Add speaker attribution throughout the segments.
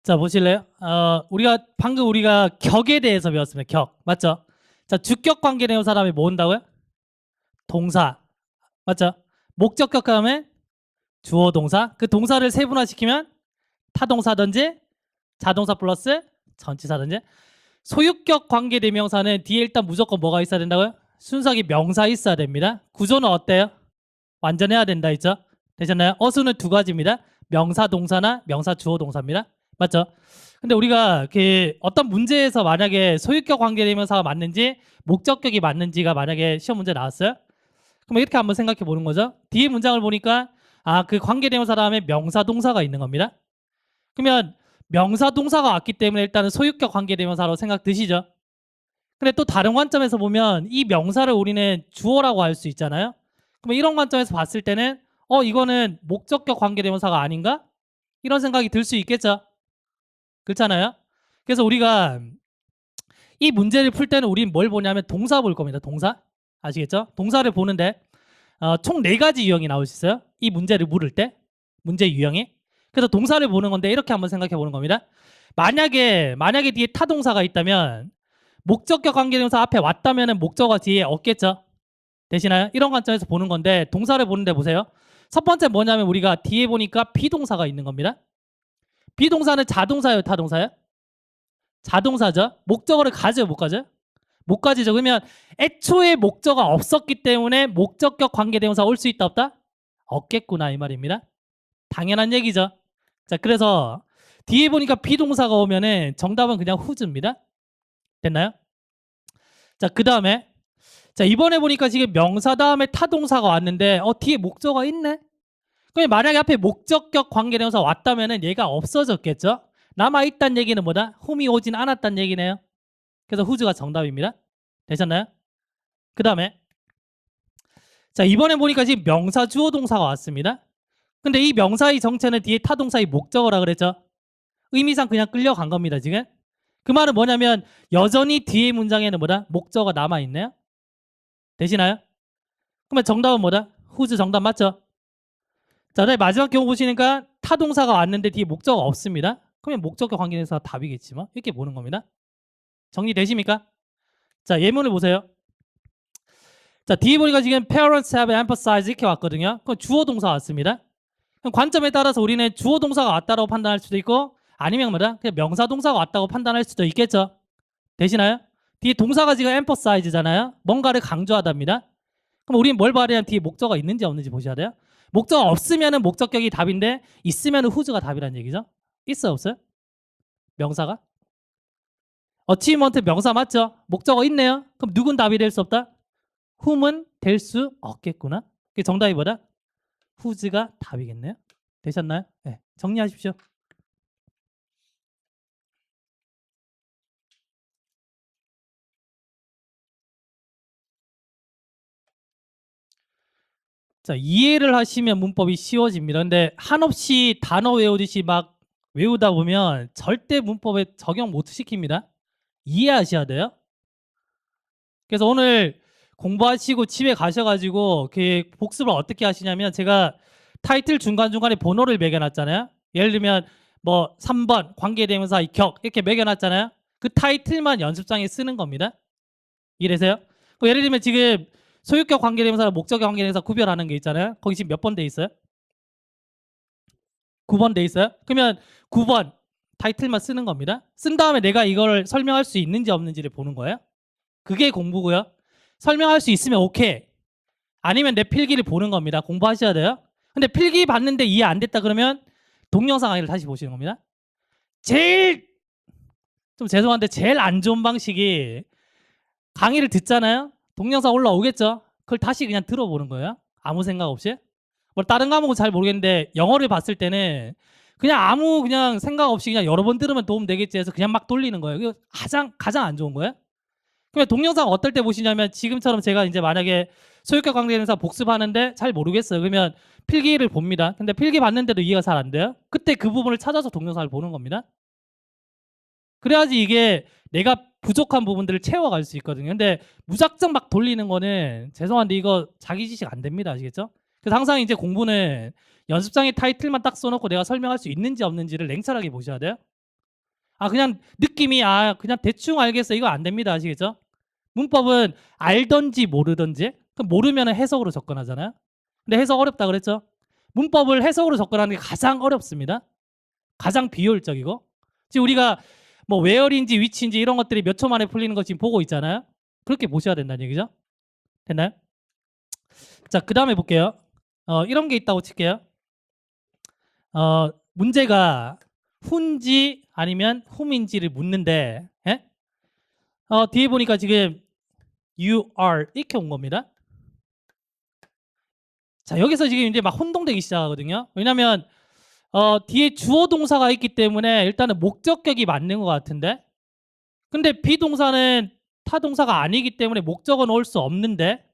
Speaker 1: 자, 보실래요? 방금 우리가 격에 대해서 배웠습니다. 격. 맞죠? 자, 주격 관계 대명사 다음에 뭐 온다고요? 동사. 맞죠? 목적격 다음에 주어 동사. 그 동사를 세분화시키면 타동사든지 자동사 플러스 전치사든지. 소유격 관계 대명사는 뒤에 일단 무조건 뭐가 있어야 된다고요? 순서기 명사 있어야 됩니다. 구조는 어때요? 완전해야 된다 했죠? 되셨나요? 어수는 두 가지입니다. 명사 동사나 명사 주어 동사입니다. 맞죠? 근데 우리가 그 어떤 문제에서 만약에 소유격 관계 대명사가 맞는지 목적격이 맞는지가 만약에 시험 문제 나왔어요? 그럼 이렇게 한번 생각해 보는 거죠. 뒤에 문장을 보니까 그 관계 대명사 다음에 명사 동사가 있는 겁니다. 그러면 명사 동사가 왔기 때문에 일단은 소유격 관계 대명사로 생각 드시죠. 근데 또 다른 관점에서 보면 이 명사를 우리는 주어라고 할 수 있잖아요. 그러면 이런 관점에서 봤을 때는 이거는 목적격 관계 대명사가 아닌가? 이런 생각이 들 수 있겠죠. 그렇잖아요. 그래서 우리가 이 문제를 풀 때는 우린 뭘 보냐면 동사 볼 겁니다. 동사. 아시겠죠? 동사를 보는데 총 4가지 유형이 나올 수 있어요. 이 문제를 물을 때 문제 유형이. 그래서 동사를 보는 건데 이렇게 한번 생각해 보는 겁니다. 만약에 뒤에 타동사가 있다면 목적격 관계대명사 앞에 왔다면 목적어가 뒤에 없겠죠. 되시나요? 이런 관점에서 보는 건데 동사를 보는데 보세요. 첫 번째 뭐냐면 우리가 뒤에 보니까 비동사가 있는 겁니다. 비동사는 자동사예요, 타동사예요? 자동사죠. 목적어를 가져요, 못 가져요? 못 가지죠. 그러면 애초에 목적어가 없었기 때문에 목적격 관계대명사 올 수 있다 없다? 없겠구나 이 말입니다. 당연한 얘기죠. 자, 그래서 뒤에 보니까 비동사가 오면은 정답은 그냥 who's입니다. 됐나요? 자, 그 다음에 자, 이번에 보니까 지금 명사 다음에 타동사가 왔는데 뒤에 목적어가 있네? 그럼 만약에 앞에 목적격 관계대명사 왔다면은 얘가 없어졌겠죠? 남아있다는 얘기는 뭐다? whom이 오진 않았다는 얘기네요. 그래서 who's가 정답입니다. 되셨나요? 그 다음에 자, 이번에 보니까 지금 명사 주어 동사가 왔습니다. 근데 이 명사의 정체는 뒤에 타동사의 목적어라 그랬죠? 의미상 그냥 끌려간 겁니다, 지금. 그 말은 뭐냐면 여전히 뒤에 문장에는 뭐다? 목적어가 남아있네요. 되시나요? 그러면 정답은 뭐다? whose 정답 맞죠? 자, 그다음에 마지막 경우 보시니까 타동사가 왔는데 뒤에 목적어가 없습니다. 그러면 목적격 관계대명사 답이겠지 뭐. 이렇게 보는 겁니다. 정리되십니까? 자, 예문을 보세요. 자, 뒤에 보니까 지금 parents have emphasized 이렇게 왔거든요. 그럼 주어 동사 왔습니다. 그럼 관점에 따라서 우리는 주어 동사가 왔다고 판단할 수도 있고 아니면 뭐다? 그냥 명사 동사가 왔다고 판단할 수도 있겠죠. 되시나요? 뒤에 동사가 지금 emphasize잖아요. 뭔가를 강조하답니다. 그럼 우리는 뭘 봐야 되냐면 뒤에 목적어가 있는지 없는지 보셔야 돼요. 목적어 없으면은 목적격이 답인데 있으면은 who's가 답이라는 얘기죠. 있어요, 없어요? 명사가? achievement 명사 맞죠? 목적어 있네요. 그럼 누군 답이 될 수 없다? whom은 될 수 없겠구나. 그게 정답이 뭐다? who's가 답이겠네요. 되셨나요? 네. 정리하십시오. 자, 이해를 하시면 문법이 쉬워집니다. 근데 한없이 단어 외우듯이 막 외우다 보면 절대 문법에 적용 못 시킵니다. 이해하셔야 돼요. 그래서 오늘 공부하시고 집에 가셔가지고 그 복습을 어떻게 하시냐면 제가 타이틀 중간중간에 번호를 매겨놨잖아요. 예를 들면 뭐 3번 관계대명사 격 이렇게 매겨놨잖아요. 그 타이틀만 연습장에 쓰는 겁니다. 이래서요. 예를 들면 지금 소유격 관계대명사랑 목적격 관계대명사 구별하는 게 있잖아요. 거기 지금 몇 번 돼 있어요? 9번 돼 있어요? 그러면 9번 타이틀만 쓰는 겁니다. 쓴 다음에 내가 이걸 설명할 수 있는지 없는지를 보는 거예요. 그게 공부고요. 설명할 수 있으면 오케이. 아니면 내 필기를 보는 겁니다. 공부하셔야 돼요. 근데 필기 봤는데 이해 안 됐다 그러면 동영상 강의를 다시 보시는 겁니다. 제일 좀 죄송한데 제일 안 좋은 방식이 강의를 듣잖아요. 동영상 올라오겠죠. 그걸 다시 그냥 들어보는 거예요. 아무 생각 없이. 뭐 다른 과목은 잘 모르겠는데 영어를 봤을 때는 그냥 아무 그냥 생각 없이 그냥 여러 번 들으면 도움 되겠지 해서 그냥 막 돌리는 거예요. 이거 가장 안 좋은 거예요. 그러면 동영상 어떨 때 보시냐면 지금처럼 제가 이제 만약에 소유격 관계대명사 복습하는데 잘 모르겠어요. 그러면 필기를 봅니다. 근데 필기 봤는데도 이해가 잘 안 돼요. 그때 그 부분을 찾아서 동영상을 보는 겁니다. 그래야지 이게 내가 부족한 부분들을 채워갈 수 있거든요. 근데 무작정 막 돌리는 거는 죄송한데 이거 자기 지식 안 됩니다. 아시겠죠? 그래서 항상 이제 공부는 연습장에 타이틀만 딱 써놓고 내가 설명할 수 있는지 없는지를 냉철하게 보셔야 돼요. 그냥 느낌이 그냥 대충 알겠어. 이거 안 됩니다. 아시겠죠? 문법은 알던지 모르던지. 그럼 모르면 해석으로 접근하잖아요. 근데 해석 어렵다 그랬죠? 문법을 해석으로 접근하는 게 가장 어렵습니다. 가장 비효율적이고. 지금 우리가 뭐 where인지 which인지 이런 것들이 몇 초 만에 풀리는 거 지금 보고 있잖아요. 그렇게 보셔야 된다는 얘기죠. 됐나요? 자, 그 다음에 볼게요. 이런 게 있다고 칠게요. 문제가 who인지 아니면 whom인지를 묻는데, 예? 뒤에 보니까 지금 you are 이렇게 온 겁니다. 자, 여기서 지금 이제 막 혼동되기 시작하거든요. 왜냐면 뒤에 주어 동사가 있기 때문에 일단은 목적격이 맞는 것 같은데, 근데 비동사는 타동사가 아니기 때문에 목적은 올 수 없는데,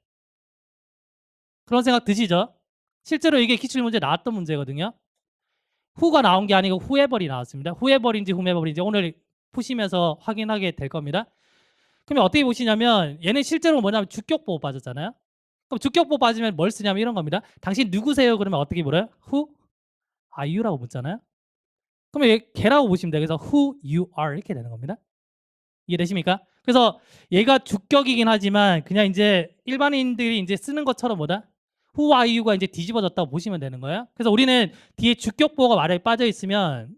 Speaker 1: 그런 생각 드시죠? 실제로 이게 기출문제 나왔던 문제거든요. who가 나온 게 아니고 whoever이 나왔습니다. whoever인지 whomever인지 오늘 푸시면서 확인하게 될 겁니다. 그러면 어떻게 보시냐면 얘는 실제로 뭐냐면 주격보호 빠졌잖아요. 그럼 주격보호 빠지면 뭘 쓰냐면 이런 겁니다. 당신 누구세요? 그러면 어떻게 물어요? who are you라고 묻잖아요. 그러면 얘 걔라고 보시면 돼요. 그래서 who you are 이렇게 되는 겁니다. 이해되십니까? 그래서 얘가 주격이긴 하지만 그냥 이제 일반인들이 이제 쓰는 것처럼 뭐다? who are you가 이제 뒤집어졌다고 보시면 되는 거예요. 그래서 우리는 뒤에 주격보호가 만약에 빠져 있으면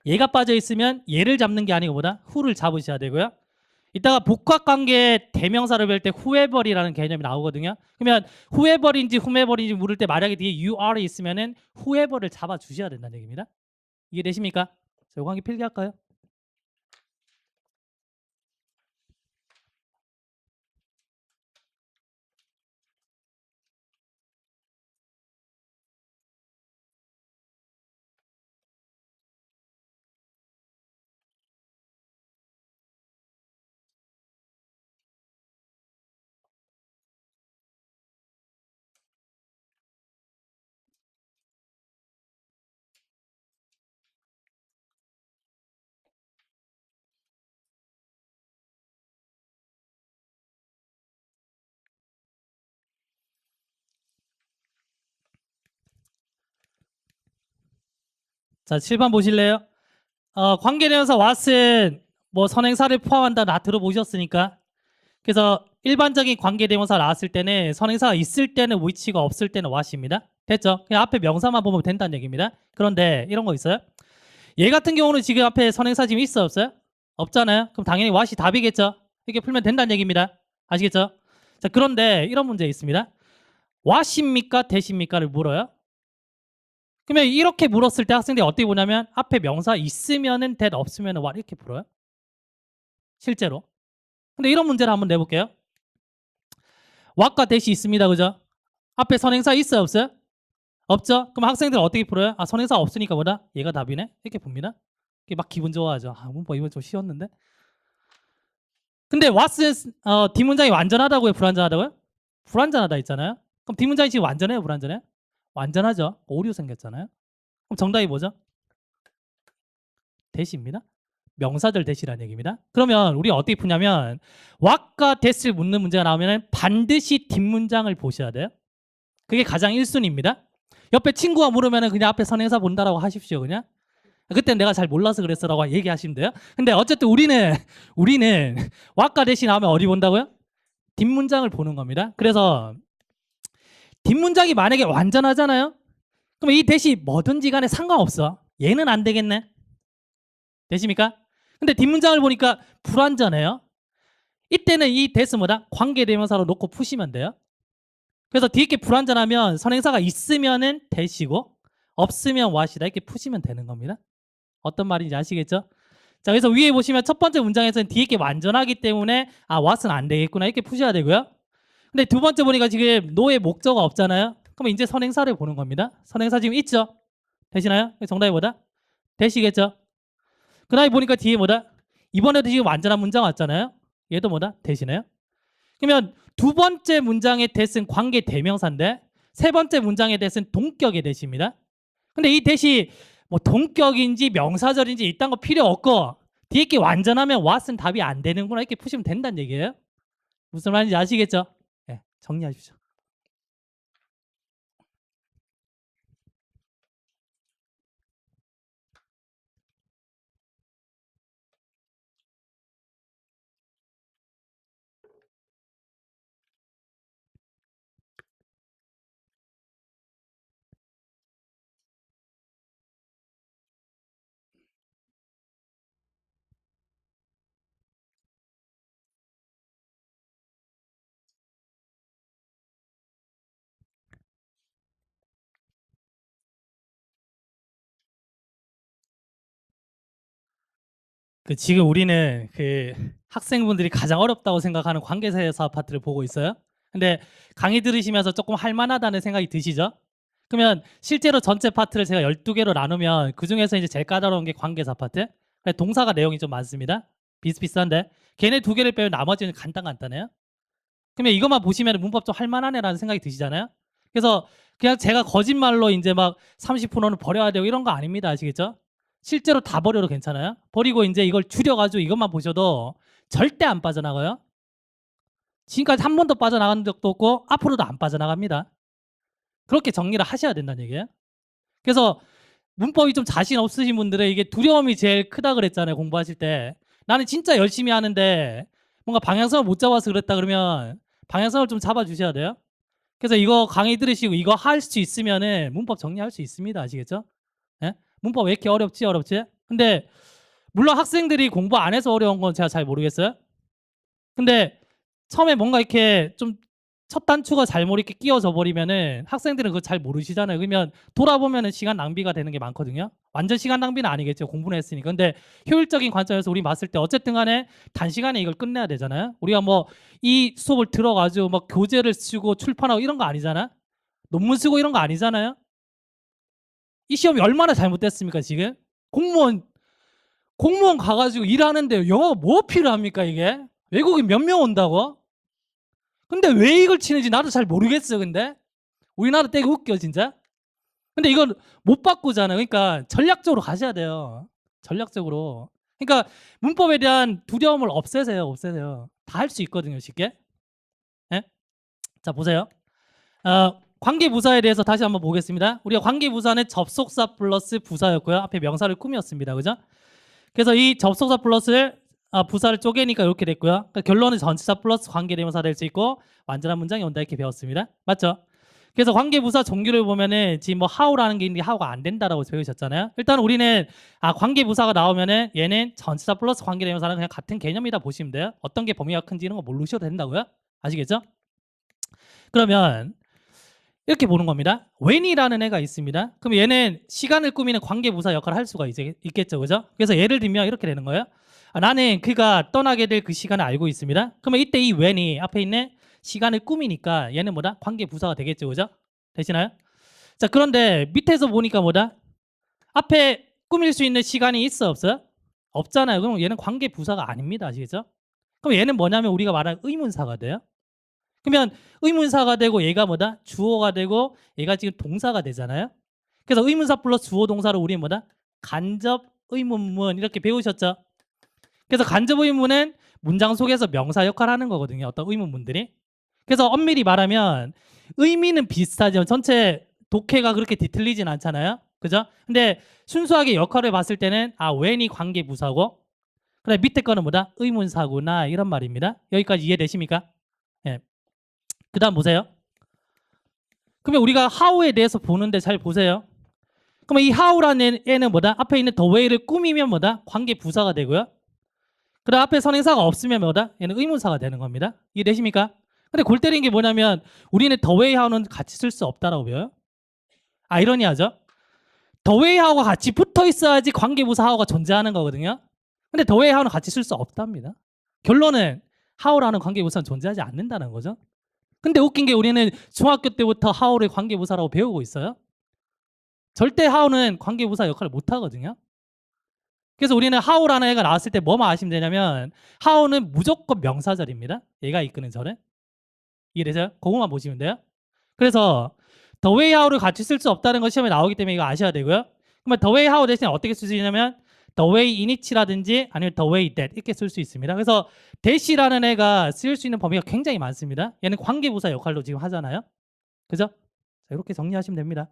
Speaker 1: 얘가 빠져 있으면 얘를 잡는 게 아니고 뭐다? who를 잡으셔야 되고요. 이따가 복합관계 대명사를 볼 때 whoever이라는 개념이 나오거든요. 그러면 whoever인지 whomever인지 물을 때 만약에 뒤에 you are이 있으면은 whoever를 잡아 주셔야 된다는 얘기입니다. 이해되십니까? 자, 이거 한개 필기할까요? 자, 7번 보실래요? 관계대명사 what은 뭐 선행사를 포함한다 다 들어보셨으니까. 그래서 일반적인 관계대명사 나왔을 때는 선행사가 있을 때는 which가 없을 때는 what입니다. 됐죠? 그냥 앞에 명사만 보면 된다는 얘기입니다. 그런데 이런 거 있어요? 얘 같은 경우는 지금 앞에 선행사 지금 있어 없어요? 없잖아요. 그럼 당연히 what이 답이겠죠? 이렇게 풀면 된다는 얘기입니다. 아시겠죠? 자, 그런데 이런 문제 있습니다. what입니까? that입니까를 물어요. 그러면 이렇게 물었을 때 학생들이 어떻게 보냐면 앞에 명사 있으면은 that 없으면은 what 이렇게 풀어요. 실제로. 근데 이런 문제를 한번 내볼게요. what과 that이 있습니다. 그죠? 앞에 선행사 있어요? 없어요? 없죠? 그럼 학생들 어떻게 풀어요? 선행사 없으니까 뭐다? 얘가 답이네? 이렇게 봅니다. 이게 막 기분 좋아하죠. 문법 이번 좀 쉬웠는데. 근데 what은 뒷문장이 완전하다고요? 불완전하다고요? 불완전하다 있잖아요. 그럼 뒷문장이 지금 완전해요? 불완전해요? 완전하죠. 오류 생겼잖아요. 그럼 정답이 뭐죠? that입니다. 명사절 that이라는 얘기입니다. 그러면 우리 어떻게 푸냐면 what과 that을 묻는 문제가 나오면 반드시 뒷문장을 보셔야 돼요. 그게 가장 1순위입니다. 옆에 친구가 물으면 그냥 앞에 선행사 본다라고 하십시오. 그냥. 그때 내가 잘 몰라서 그랬어라고 얘기하시면 돼요. 근데 어쨌든 우리는 what과 that이 나오면 어디 본다고요? 뒷문장을 보는 겁니다. 그래서 뒷문장이 만약에 완전하잖아요. 그럼 이 that이 뭐든지 간에 상관없어. 얘는 안 되겠네. 되십니까? 근데 뒷문장을 보니까 불완전해요. 이때는 이 that은 뭐다? 관계대명사로 놓고 푸시면 돼요. 그래서 뒤에 게 불완전하면 선행사가 있으면은 that이고 없으면 what이다 이렇게 푸시면 되는 겁니다. 어떤 말인지 아시겠죠? 자, 그래서 위에 보시면 첫 번째 문장에서는 뒤에 게 완전하기 때문에 what은 안 되겠구나 이렇게 푸셔야 되고요. 근데 두 번째 보니까 지금 no의 목적어가 없잖아요. 그럼 이제 선행사를 보는 겁니다. 선행사 지금 있죠? 되시나요? 정답이 뭐다? that이겠죠? 그 다음에 보니까 뒤에 뭐다? 이번에도 지금 완전한 문장 왔잖아요. 얘도 뭐다? that이네요. 그러면 두 번째 문장의 that은 관계 대명사인데 세 번째 문장의 that은 동격의 that입니다. 근데 이 that이 뭐 동격인지 명사절인지 이딴 거 필요 없고 뒤에 게 완전하면 what은 답이 안 되는구나 이렇게 푸시면 된다는 얘기예요. 무슨 말인지 아시겠죠? 네, 정리하십시오. 지금 우리는 학생분들이 가장 어렵다고 생각하는 관계사회사 파트를 보고 있어요. 근데 강의 들으시면서 조금 할만하다는 생각이 드시죠? 그러면 실제로 전체 파트를 제가 12개로 나누면 그중에서 이제 제일 까다로운 게 관계사 파트. 동사가 내용이 좀 많습니다. 비슷비슷한데 걔네 두 개를 빼면 나머지는 간단해요. 그러면 이것만 보시면 문법 좀 할만하네라는 생각이 드시잖아요. 그래서 그냥 제가 거짓말로 이제 막 30%는 버려야 되고 이런 거 아닙니다. 아시겠죠? 실제로 다 버려도 괜찮아요. 버리고 이제 이걸 줄여가지고 이것만 보셔도 절대 안 빠져나가요. 지금까지 한 번도 빠져나간 적도 없고 앞으로도 안 빠져나갑니다. 그렇게 정리를 하셔야 된다는 얘기예요. 그래서 문법이 좀 자신 없으신 분들은 이게 두려움이 제일 크다 그랬잖아요. 공부하실 때. 나는 진짜 열심히 하는데 뭔가 방향성을 못 잡아서 그랬다 그러면 방향성을 좀 잡아주셔야 돼요. 그래서 이거 강의 들으시고 이거 할 수 있으면은 문법 정리할 수 있습니다. 아시겠죠? 예? 문법 왜 이렇게 어렵지? 근데 물론 학생들이 공부 안 해서 어려운 건 제가 잘 모르겠어요. 근데 처음에 뭔가 이렇게 좀 첫 단추가 잘못 이렇게 끼워져 버리면은 학생들은 그거 잘 모르시잖아요. 그러면 돌아보면은 시간 낭비가 되는 게 많거든요. 완전 시간 낭비는 아니겠죠. 공부는 했으니까. 근데 효율적인 관점에서 우리 봤을 때 어쨌든 간에 단시간에 이걸 끝내야 되잖아요. 우리가 뭐 이 수업을 들어가지고 막 교재를 쓰고 출판하고 이런 거 아니잖아. 논문 쓰고 이런 거 아니잖아요. 이 시험이 얼마나 잘못됐습니까, 지금? 공무원 가가지고 일하는데 영어가 뭐 필요합니까, 이게? 외국인 몇 명 온다고? 근데 왜 이걸 치는지 나도 잘 모르겠어요, 근데. 우리나라 되게 웃겨, 진짜. 근데 이건 못 바꾸잖아요. 그러니까 전략적으로 가셔야 돼요. 전략적으로. 그러니까 문법에 대한 두려움을 없애세요. 다 할 수 있거든요, 쉽게. 예? 자, 보세요. 관계부사에 대해서 다시 한번 보겠습니다. 우리가 관계부사는 접속사 플러스 부사였고요. 앞에 명사를 꾸몄습니다. 그죠? 그래서 이 접속사 플러스 부사를 쪼개니까 이렇게 됐고요. 그러니까 결론은 전치사 플러스 관계대명사 될 수 있고 완전한 문장이 온다 이렇게 배웠습니다. 맞죠? 그래서 관계부사 종류를 보면은 지금 뭐 how라는 게 있는데 how가 안 된다라고 배우셨잖아요. 일단 우리는 관계부사가 나오면은 얘는 전치사 플러스 관계대명사랑 그냥 같은 개념이다 보시면 돼요. 어떤 게 범위가 큰지 이런 거 모르셔도 된다고요. 아시겠죠? 그러면 이렇게 보는 겁니다. when이라는 애가 있습니다. 그럼 얘는 시간을 꾸미는 관계부사 역할을 할 수가 있겠죠. 그죠? 그래서 예를 들면 이렇게 되는 거예요. 나는 그가 떠나게 될 그 시간을 알고 있습니다. 그러면 이때 이 when이 앞에 있는 시간을 꾸미니까 얘는 뭐다? 관계부사가 되겠죠. 그죠? 되시나요? 자, 그런데 밑에서 보니까 뭐다? 앞에 꾸밀 수 있는 시간이 있어 없어요? 없잖아요. 그럼 얘는 관계부사가 아닙니다. 아시겠죠? 그럼 얘는 뭐냐면 우리가 말한 의문사가 돼요. 그러면 의문사가 되고 얘가 뭐다? 주어가 되고 얘가 지금 동사가 되잖아요. 그래서 의문사 플러스 주어 동사로 우리는 뭐다? 간접 의문문 이렇게 배우셨죠? 그래서 간접 의문은 문장 속에서 명사 역할을 하는 거거든요. 어떤 의문문들이. 그래서 엄밀히 말하면 의미는 비슷하지만 전체 독해가 그렇게 뒤틀리진 않잖아요. 그죠? 근데 순수하게 역할을 봤을 때는 when이 관계 부사고 그다음에 밑에 거는 뭐다? 의문사구나 이런 말입니다. 여기까지 이해되십니까? 예. 그다음 보세요. 그러면 우리가 how에 대해서 보는데 잘 보세요. 그러면 이 how라는 애는 뭐다? 앞에 있는 the way를 꾸미면 뭐다? 관계 부사가 되고요. 그다음 앞에 선행사가 없으면 뭐다? 얘는 의문사가 되는 겁니다. 이해되십니까? 근데 골 때리는 게 뭐냐면 우리는 the way how는 같이 쓸 수 없다라고 배워요. 아이러니하죠? the way how가 같이 붙어 있어야지 관계 부사 how가 존재하는 거거든요. 근데 the way how는 같이 쓸 수 없답니다. 결론은 how라는 관계 부사는 존재하지 않는다는 거죠. 근데 웃긴 게 우리는 중학교 때부터 how를 관계부사라고 배우고 있어요. 절대 how는 관계부사 역할을 못 하거든요. 그래서 우리는 how라는 애가 나왔을 때 뭐만 아시면 되냐면 how는 무조건 명사절입니다. 얘가 이끄는 절은. 이해되세요? 그거만 보시면 돼요. 그래서 the way how를 같이 쓸 수 없다는 거 시험에 나오기 때문에 이거 아셔야 되고요. 그러면 the way how 대신에 어떻게 쓸 수 있냐면 the way in which라든지 아니면 the way that 이렇게 쓸 수 있습니다. 그래서 that이라는 애가 쓸 수 있는 범위가 굉장히 많습니다. 얘는 관계부사 역할로 지금 하잖아요. 그죠? 자, 이렇게 정리하시면 됩니다.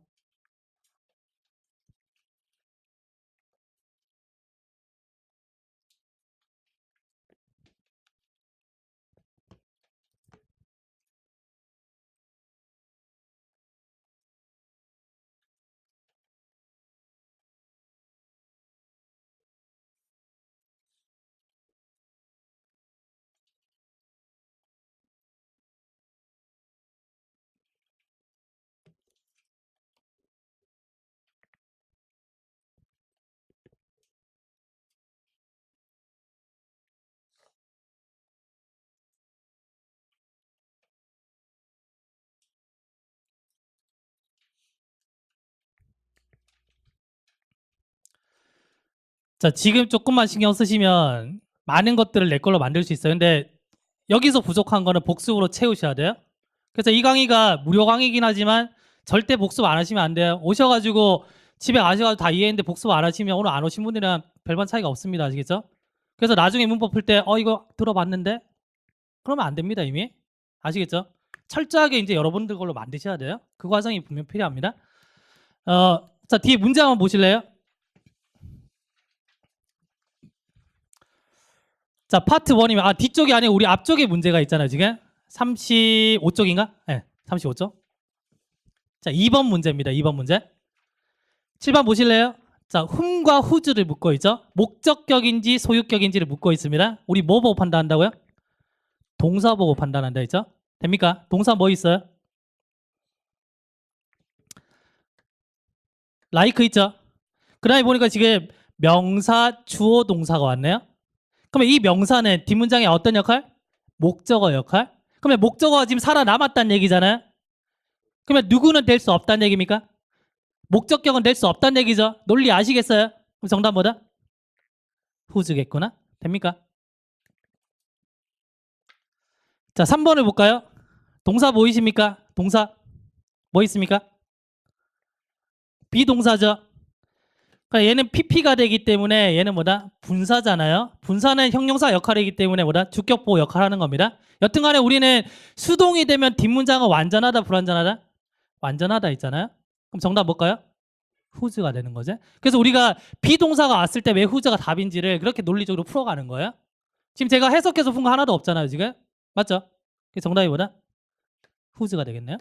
Speaker 1: 자, 지금 조금만 신경 쓰시면 많은 것들을 내 걸로 만들 수 있어요. 근데 여기서 부족한 거는 복습으로 채우셔야 돼요. 그래서 이 강의가 무료 강의긴 하지만 절대 복습 안 하시면 안 돼요. 오셔가지고 집에 가셔가지고 다 이해했는데 복습 안 하시면 오늘 안 오신 분들이랑 별반 차이가 없습니다. 아시겠죠? 그래서 나중에 문법 풀 때 이거 들어봤는데 그러면 안 됩니다. 이미 아시겠죠? 철저하게 이제 여러분들 걸로 만드셔야 돼요. 그 과정이 분명 필요합니다. 자, 뒤에 문제 한번 보실래요? 자, 파트 1이면 뒤쪽이 아니고 우리 앞쪽에 문제가 있잖아요. 지금 35쪽인가? 네, 35쪽. 자, 2번 문제입니다. 2번 문제. 7번 보실래요? 자, whom과 whose를 묻고 있죠. 목적격인지 소유격인지를 묻고 있습니다. 우리 뭐 보고 판단한다고요? 동사 보고 판단한다 했죠. 됩니까? 동사 뭐 있어요? like 있죠. 그 다음에 보니까 지금 명사, 주어, 동사가 왔네요. 그러면 이 명사는 뒷문장의 어떤 역할? 목적어 역할. 그러면 목적어가 지금 살아남았다는 얘기잖아요. 그러면 누구는 될 수 없다는 얘기입니까? 목적격은 될 수 없다는 얘기죠. 논리 아시겠어요? 그럼 정답 뭐다? whose겠구나. 됩니까? 자, 3번을 볼까요? 동사 보이십니까? 동사 뭐 있습니까? 비동사죠. 그러니까 얘는 PP가 되기 때문에 얘는 뭐다? 분사잖아요. 분사는 형용사 역할이기 때문에 뭐다? 주격보호 역할을 하는 겁니다. 여튼간에 우리는 수동이 되면 뒷문장은 완전하다, 불완전하다? 완전하다 있잖아요. 그럼 정답 뭘까요? whose가 되는 거죠. 그래서 우리가 비동사가 왔을 때 왜 whose가 답인지를 그렇게 논리적으로 풀어가는 거예요. 지금 제가 해석해서 푼 거 하나도 없잖아요, 지금. 맞죠? 그래서 정답이 뭐다? whose가 되겠네요.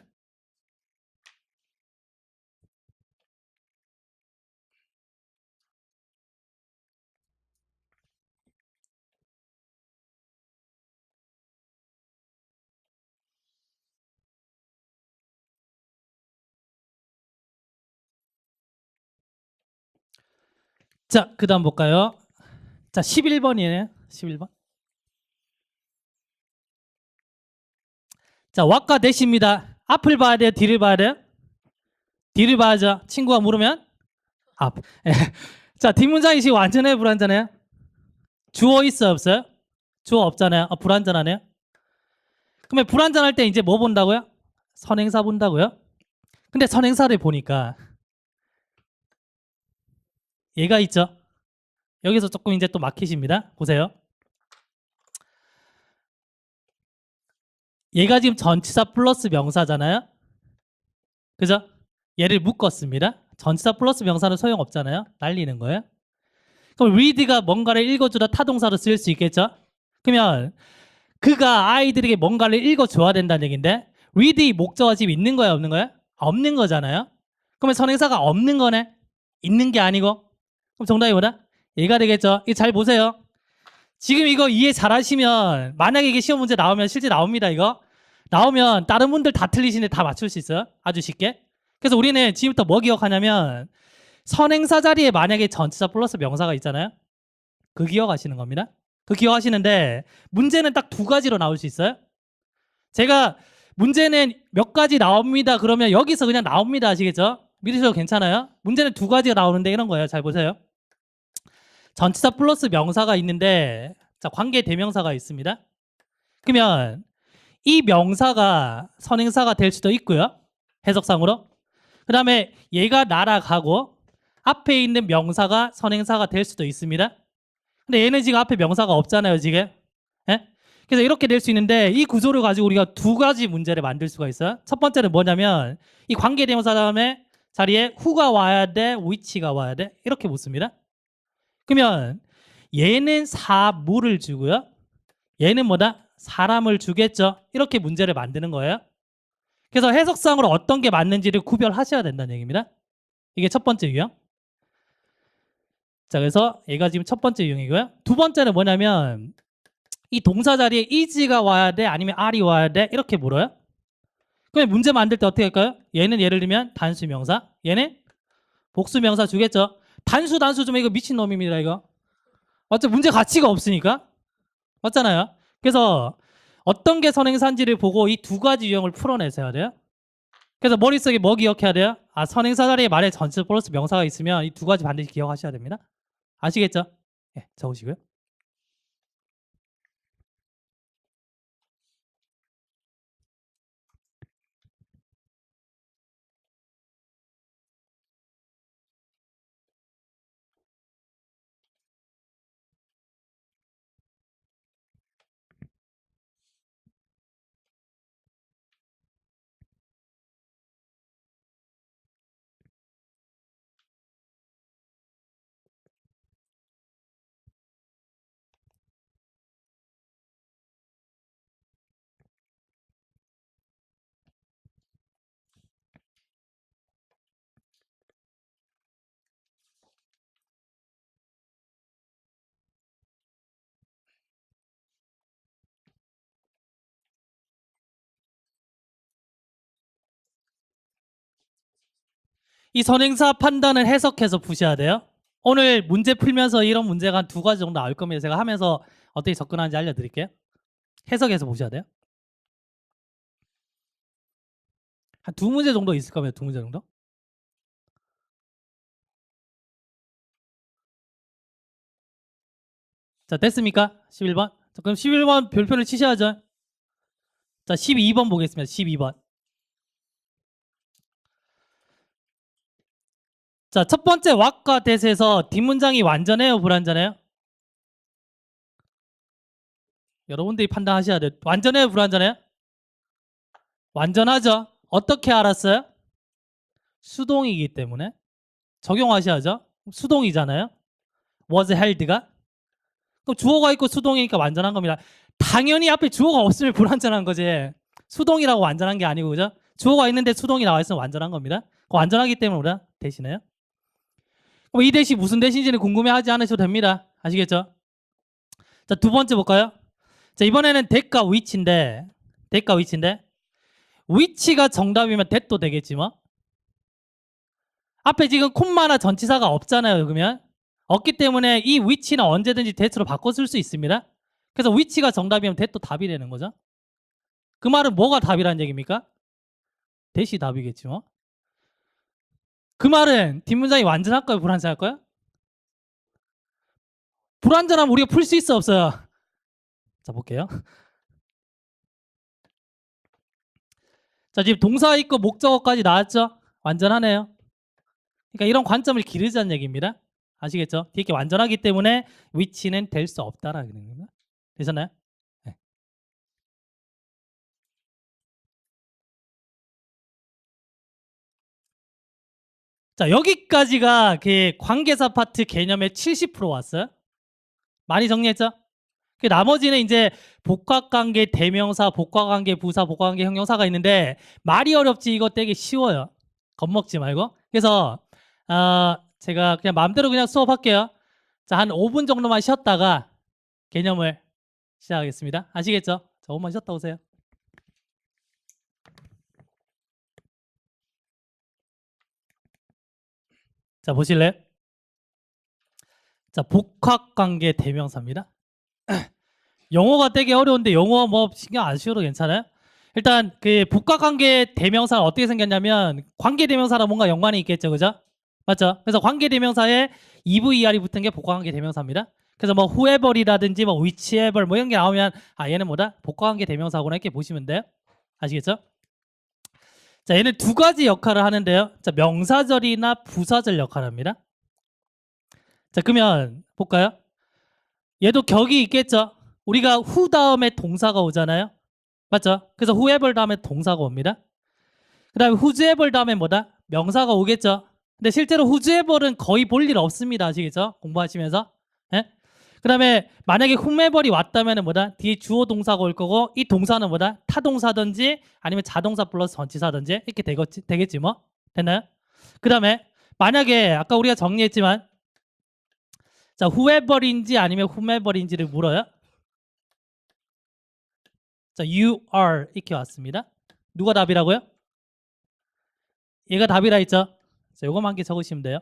Speaker 1: 자, 그 다음 볼까요? 자, 11번이에요. 11번. 자, what과 that입니다. 앞을 봐야 돼요? 뒤를 봐야 돼요? 뒤를 봐야죠. 친구가 물으면 앞. 자, 뒷문장이 지금 완전해요? 불완전해요? 주어 있어요? 없어요? 주어 없잖아요. 불완전하네요. 그러면 불완전할 때 이제 뭐 본다고요? 선행사 본다고요? 근데 선행사를 보니까 얘가 있죠. 여기서 조금 이제 또 막히십니다. 보세요. 얘가 지금 전치사 플러스 명사잖아요. 그죠? 얘를 묶었습니다. 전치사 플러스 명사는 소용없잖아요. 날리는 거예요. 그럼 read가 뭔가를 읽어주다 타동사로 쓰일 수 있겠죠? 그러면 그가 아이들에게 뭔가를 읽어줘야 된다는 얘기인데 read의 목적어가 지금 있는 거야, 없는 거야? 없는 거잖아요. 그러면 선행사가 없는 거네? 있는 게 아니고. 그럼 정답이 뭐다? 얘가 되겠죠? 이거 잘 보세요. 지금 이거 이해 잘 하시면 만약에 이게 시험 문제 나오면 실제 나옵니다. 이거 나오면 다른 분들 다 틀리시는데 다 맞출 수 있어요. 아주 쉽게. 그래서 우리는 지금부터 뭐 기억하냐면 선행사 자리에 만약에 전치사 플러스 명사가 있잖아요. 그 기억하시는 겁니다. 그 기억하시는데 문제는 딱 두 가지로 나올 수 있어요. 제가 문제는 몇 가지 나옵니다. 그러면 여기서 그냥 나옵니다. 아시겠죠? 믿으셔도 괜찮아요. 문제는 두 가지가 나오는데 이런 거예요. 잘 보세요. 전치사 플러스 명사가 있는데 자, 관계 대명사가 있습니다. 그러면 이 명사가 선행사가 될 수도 있고요. 해석상으로. 그 다음에 얘가 날아가고 앞에 있는 명사가 선행사가 될 수도 있습니다. 근데 얘는 지금 앞에 명사가 없잖아요. 지금. 예? 그래서 이렇게 될 수 있는데 이 구조를 가지고 우리가 두 가지 문제를 만들 수가 있어요. 첫 번째는 뭐냐면 이 관계 대명사 다음에 자리에 who가 와야 돼, which가 와야 돼 이렇게 묻습니다. 그러면 얘는 사물을 주고요. 얘는 뭐다? 사람을 주겠죠. 이렇게 문제를 만드는 거예요. 그래서 해석상으로 어떤 게 맞는지를 구별하셔야 된다는 얘기입니다. 이게 첫 번째 유형. 자, 그래서 얘가 지금 첫 번째 유형이고요. 두 번째는 뭐냐면 이 동사 자리에 is가 와야 돼? 아니면 are이 와야 돼? 이렇게 물어요. 그럼 문제 만들 때 어떻게 할까요? 얘는 예를 들면 단수 명사, 얘는 복수 명사 주겠죠. 단수 좀 이거 미친놈입니다. 이거. 맞죠? 문제 가치가 없으니까. 맞잖아요. 그래서 어떤 게 선행사인지를 보고 이 두 가지 유형을 풀어내셔야 돼요. 그래서 머릿속에 뭐 기억해야 돼요? 선행사 자리에 말에 전체 플러스 명사가 있으면 이 두 가지 반드시 기억하셔야 됩니다. 아시겠죠? 예, 적으시고요. 이 선행사 판단을 해석해서 푸셔야 돼요. 오늘 문제 풀면서 이런 문제가 한 2가지 정도 나올 겁니다. 제가 하면서 어떻게 접근하는지 알려드릴게요. 해석해서 보셔야 돼요. 한 2문제 정도 있을 겁니다. 2문제 정도. 자, 됐습니까? 11번. 자, 그럼 11번 별표를 치셔야죠. 자, 12번 보겠습니다. 12번. 자, 첫 번째 what과 that에서 뒷문장이 완전해요, 불완전해요? 여러분들이 판단하셔야 돼요. 완전해요, 불완전해요? 완전하죠. 어떻게 알았어요? 수동이기 때문에 적용하셔야죠. 수동이잖아요. was held가. 그럼 주어가 있고 수동이니까 완전한 겁니다. 당연히 앞에 주어가 없으면 불완전한 거지. 수동이라고 완전한 게 아니고, 그죠? 주어가 있는데 수동이 나와 있으면 완전한 겁니다. 완전하기 때문에 우리가 대신해요. 그럼 이 대시 무슨 대신지는 궁금해하지 않으셔도 됩니다. 아시겠죠? 자, 2번째 볼까요? 자, 이번에는 that과 which인데 which가 정답이면 that도 되겠지 뭐. 앞에 지금 콤마나 전치사가 없잖아요. 그러면 없기 때문에 이 which는 언제든지 that으로 바꿔 쓸 수 있습니다. 그래서 which가 정답이면 that도 답이 되는 거죠. 그 말은 뭐가 답이라는 얘기입니까? that이 답이겠지 뭐. 그 말은 뒷문장이 완전할까요? 불완전할까요? 불완전하면 우리가 풀 수 있어 없어요? 자, 볼게요. 자, 지금 동사 있고 목적어까지 나왔죠? 완전하네요. 그러니까 이런 관점을 기르자는 얘기입니다. 아시겠죠? 이렇게 완전하기 때문에 which는 될 수 없다라는 겁니다. 되셨나요? 네. 자, 여기까지가 그 관계사 파트 개념의 70% 왔어요. 많이 정리했죠? 그 나머지는 이제 복합관계 대명사, 복합관계 부사, 복합관계 형용사가 있는데 말이 어렵지 이거 되게 쉬워요. 겁먹지 말고. 그래서 제가 그냥 마음대로 그냥 수업할게요. 자, 한 5분 정도만 쉬었다가 개념을 시작하겠습니다. 아시겠죠? 자, 5분만 쉬었다 오세요. 자, 보실래요? 자, 복합관계 대명사입니다. 영어가 되게 어려운데 영어 뭐 신경 안 쓰셔도 괜찮아요? 일단 그 복합관계 대명사는 어떻게 생겼냐면 관계 대명사랑 뭔가 연관이 있겠죠, 그죠? 맞죠? 그래서 관계 대명사에 EVR이 붙은 게 복합관계 대명사입니다. 그래서 뭐 whoever이라든지 뭐 whichever 뭐 이런 게 나오면 얘는 뭐다? 복합관계 대명사구나 이렇게 보시면 돼요. 아시겠죠? 자, 얘는 2가지 역할을 하는데요. 자, 명사절이나 부사절 역할을 합니다. 자, 그러면 볼까요? 얘도 격이 있겠죠? 우리가 who 다음에 동사가 오잖아요. 맞죠? 그래서 whoever 다음에 동사가 옵니다. 그 다음에 whosoever 다음에 뭐다? 명사가 오겠죠? 근데 실제로 whosoever은 거의 볼 일 없습니다. 아시겠죠? 공부하시면서. 예? 그 다음에 만약에 whomever이 왔다면 뭐다? 뒤에 주어 동사가 올 거고 이 동사는 뭐다? 타동사든지 아니면 자동사 플러스 전치사든지 이렇게 되겠지 뭐. 됐나요? 그 다음에 만약에 아까 우리가 정리했지만 자, whoever인지 아니면 whomever인지를 물어요. 자, you are 이렇게 왔습니다. 누가 답이라고요? 얘가 답이라 했죠? 자, 요거만 한 개 적으시면 돼요.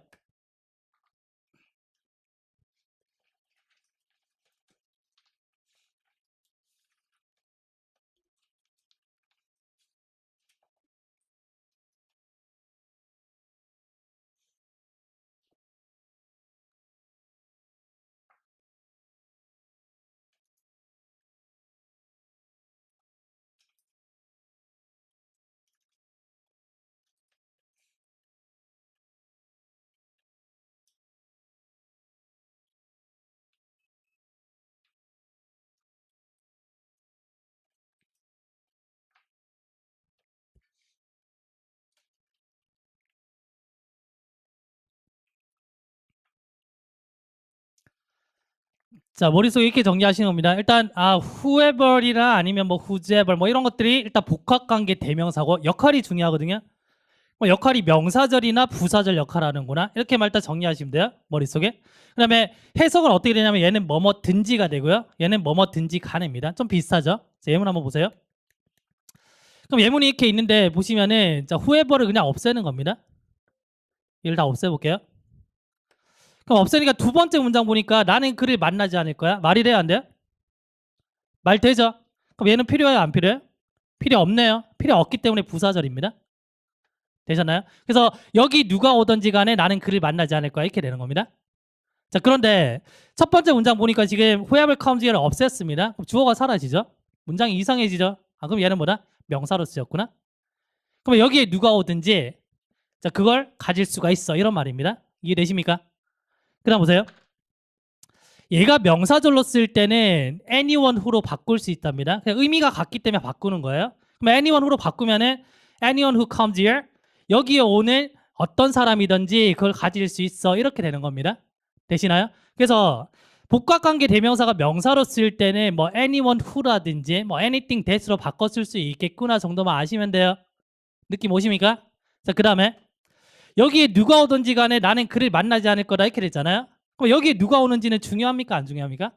Speaker 1: 자, 머릿속에 이렇게 정리하시는 겁니다. 일단 whoever이나 아니면 뭐 whoever 뭐 이런 것들이 일단 복합관계 대명사고 역할이 중요하거든요. 뭐 역할이 명사절이나 부사절 역할을 하는구나. 이렇게만 일단 정리하시면 돼요. 머릿속에. 그다음에 해석은 어떻게 되냐면 얘는 뭐뭐든지가 되고요. 얘는 뭐뭐든지 간입니다. 좀 비슷하죠? 자, 예문 한번 보세요. 그럼 예문이 이렇게 있는데 보시면은 자, whoever를 그냥 없애는 겁니다. 얘를 다 없애볼게요. 그럼 없애니까 두 번째 문장 보니까 나는 그를 만나지 않을 거야. 말이 돼요, 안 돼요? 말 되죠? 그럼 얘는 필요해요, 안 필요해요? 필요 없네요. 필요 없기 때문에 부사절입니다. 되셨나요? 그래서 여기 누가 오든지 간에 나는 그를 만나지 않을 거야. 이렇게 되는 겁니다. 자, 그런데 첫 번째 문장 보니까 지금 whoever comes here를 없앴습니다. 그럼 주어가 사라지죠? 문장이 이상해지죠? 그럼 얘는 뭐다? 명사로 쓰였구나. 그럼 여기에 누가 오든지 자, 그걸 가질 수가 있어. 이런 말입니다. 이해되십니까? 그 다음 보세요. 얘가 명사절로 쓸 때는 anyone who로 바꿀 수 있답니다. 그냥 의미가 같기 때문에 바꾸는 거예요. 그럼 anyone who로 바꾸면은 anyone who comes here 여기에 오는 어떤 사람이든지 그걸 가질 수 있어. 이렇게 되는 겁니다. 되시나요? 그래서 복합관계 대명사가 명사로 쓸 때는 뭐 anyone who라든지 뭐 anything that으로 바꿔 쓸 수 있겠구나 정도만 아시면 돼요. 느낌 오십니까? 자, 그 다음에 여기에 누가 오든지 간에 나는 그를 만나지 않을 거다 이렇게 됐잖아요. 그럼 여기에 누가 오는지는 중요합니까? 안 중요합니까?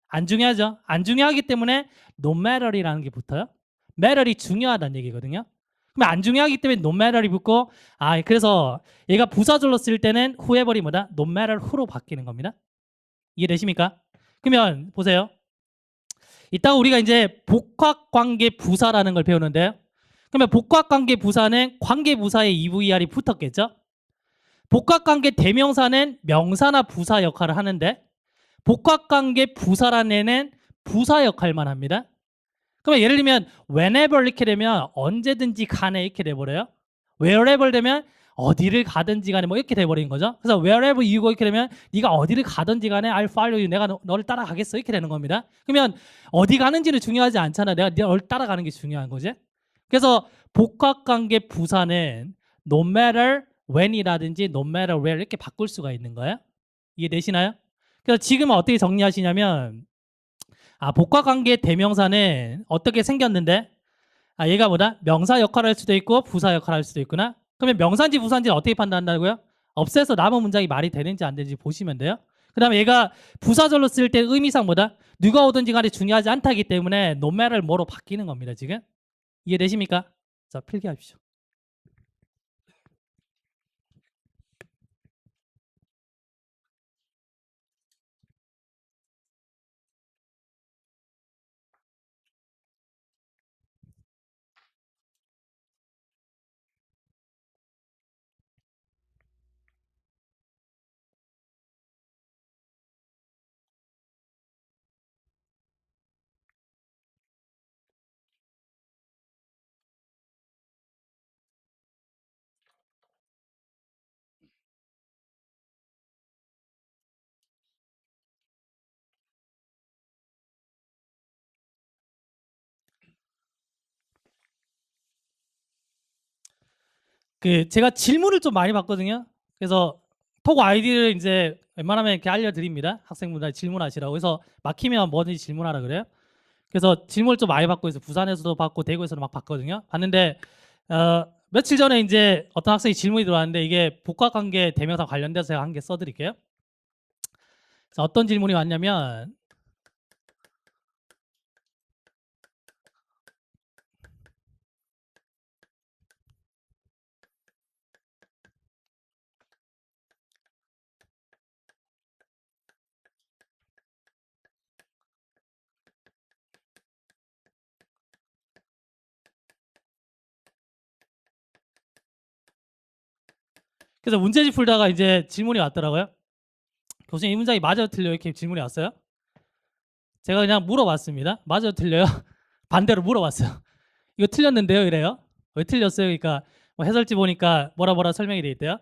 Speaker 1: 안 중요하죠. 안 중요하기 때문에 no matter이라는 게 붙어요. matter이 중요하다는 얘기거든요. 그럼 안 중요하기 때문에 no matter이 붙고 그래서 얘가 부사절로 쓸 때는 whoever이 뭐다? no matter who로 바뀌는 겁니다. 이해되십니까? 그러면 보세요. 이따가 우리가 이제 복합관계 부사라는 걸 배우는데요. 그러면 복합관계 부사는 관계부사에 EVR이 붙었겠죠? 복합관계 대명사는 명사나 부사 역할을 하는데 복합관계 부사라는 애는 부사 역할만 합니다. 그러면 예를 들면 whenever 이렇게 되면 언제든지 간에 이렇게 돼버려요. wherever 되면 어디를 가든지 간에 뭐 이렇게 돼버린 거죠. 그래서 wherever you go 이렇게 되면 네가 어디를 가든지 간에 I'll follow you. 내가 너를 따라가겠어. 이렇게 되는 겁니다. 그러면 어디 가는지는 중요하지 않잖아. 내가 너를 따라가는 게 중요한 거지. 그래서 복합관계 부사는 no matter when이라든지 no matter where 이렇게 바꿀 수가 있는 거예요. 이해되시나요? 그래서 지금은 어떻게 정리하시냐면 복합관계 대명사는 어떻게 생겼는데 얘가 뭐다? 명사 역할을 할 수도 있고 부사 역할을 할 수도 있구나. 그러면 명사인지 부사인지를 어떻게 판단한다고요? 없애서 남은 문장이 말이 되는지 안 되는지 보시면 돼요. 그 다음에 얘가 부사절로 쓸 때 의미상 뭐다? 누가 오든지 간에 중요하지 않다기 때문에 no matter 뭐로 바뀌는 겁니다. 지금 이해되십니까? 자, 필기하십시오. 제가 질문을 좀 많이 받거든요. 그래서 톡 아이디를 이제 웬만하면 이렇게 알려드립니다. 학생분들 질문하시라고. 그래서 막히면 뭐든지 질문하라 그래요. 그래서 질문을 좀 많이 받고 있어요. 부산에서도 받고 대구에서도 막 받거든요. 봤는데 며칠 전에 이제 어떤 학생이 질문이 들어왔는데 이게 복합관계 대명사 관련돼서 제가 한 개 써드릴게요. 자, 어떤 질문이 왔냐면 그래서 문제집 풀다가 이제 질문이 왔더라고요. 교수님 이 문장이 맞아요 틀려요? 이렇게 질문이 왔어요. 제가 그냥 물어봤습니다. 맞아요 틀려요? 반대로 물어봤어요. 이거 틀렸는데요 이래요. 왜 틀렸어요? 그러니까 뭐 해설지 보니까 뭐라 설명이 돼 있대요.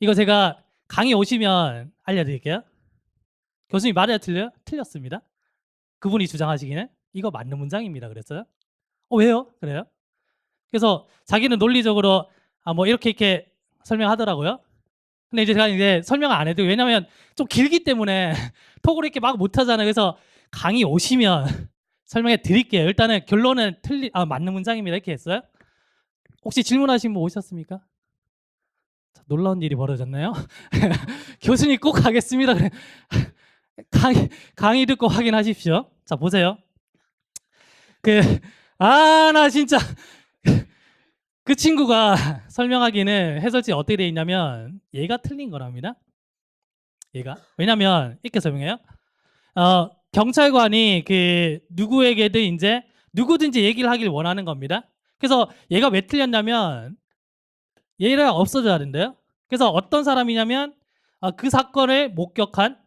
Speaker 1: 이거 제가 강의 오시면 알려드릴게요. 교수님 맞아요 틀려요? 틀렸습니다. 그분이 주장하시기는 이거 맞는 문장입니다. 그랬어요. 왜요? 그래요? 그래서 자기는 논리적으로 뭐 이렇게 설명하더라고요. 근데 이제 제가 이제 설명을 안 해도 왜냐면 좀 길기 때문에 톡으로 이렇게 막 못하잖아요. 그래서 강의 오시면 설명해 드릴게요. 일단은 결론은 맞는 문장입니다. 이렇게 했어요. 혹시 질문하신 분 오셨습니까? 자, 놀라운 일이 벌어졌나요? 교수님 꼭 가겠습니다. 그래. 강의 듣고 확인하십시오. 자, 보세요. 나 진짜 그 친구가 설명하기는 해설지 어떻게 돼 있냐면 얘가 틀린 거랍니다. 얘가. 왜냐면 이렇게 설명해요. 경찰관이 누구에게든 이제 누구든지 얘기를 하길 원하는 겁니다. 그래서 얘가 왜 틀렸냐면 얘가 없어져야 된대요. 그래서 어떤 사람이냐면 그 사건을 목격한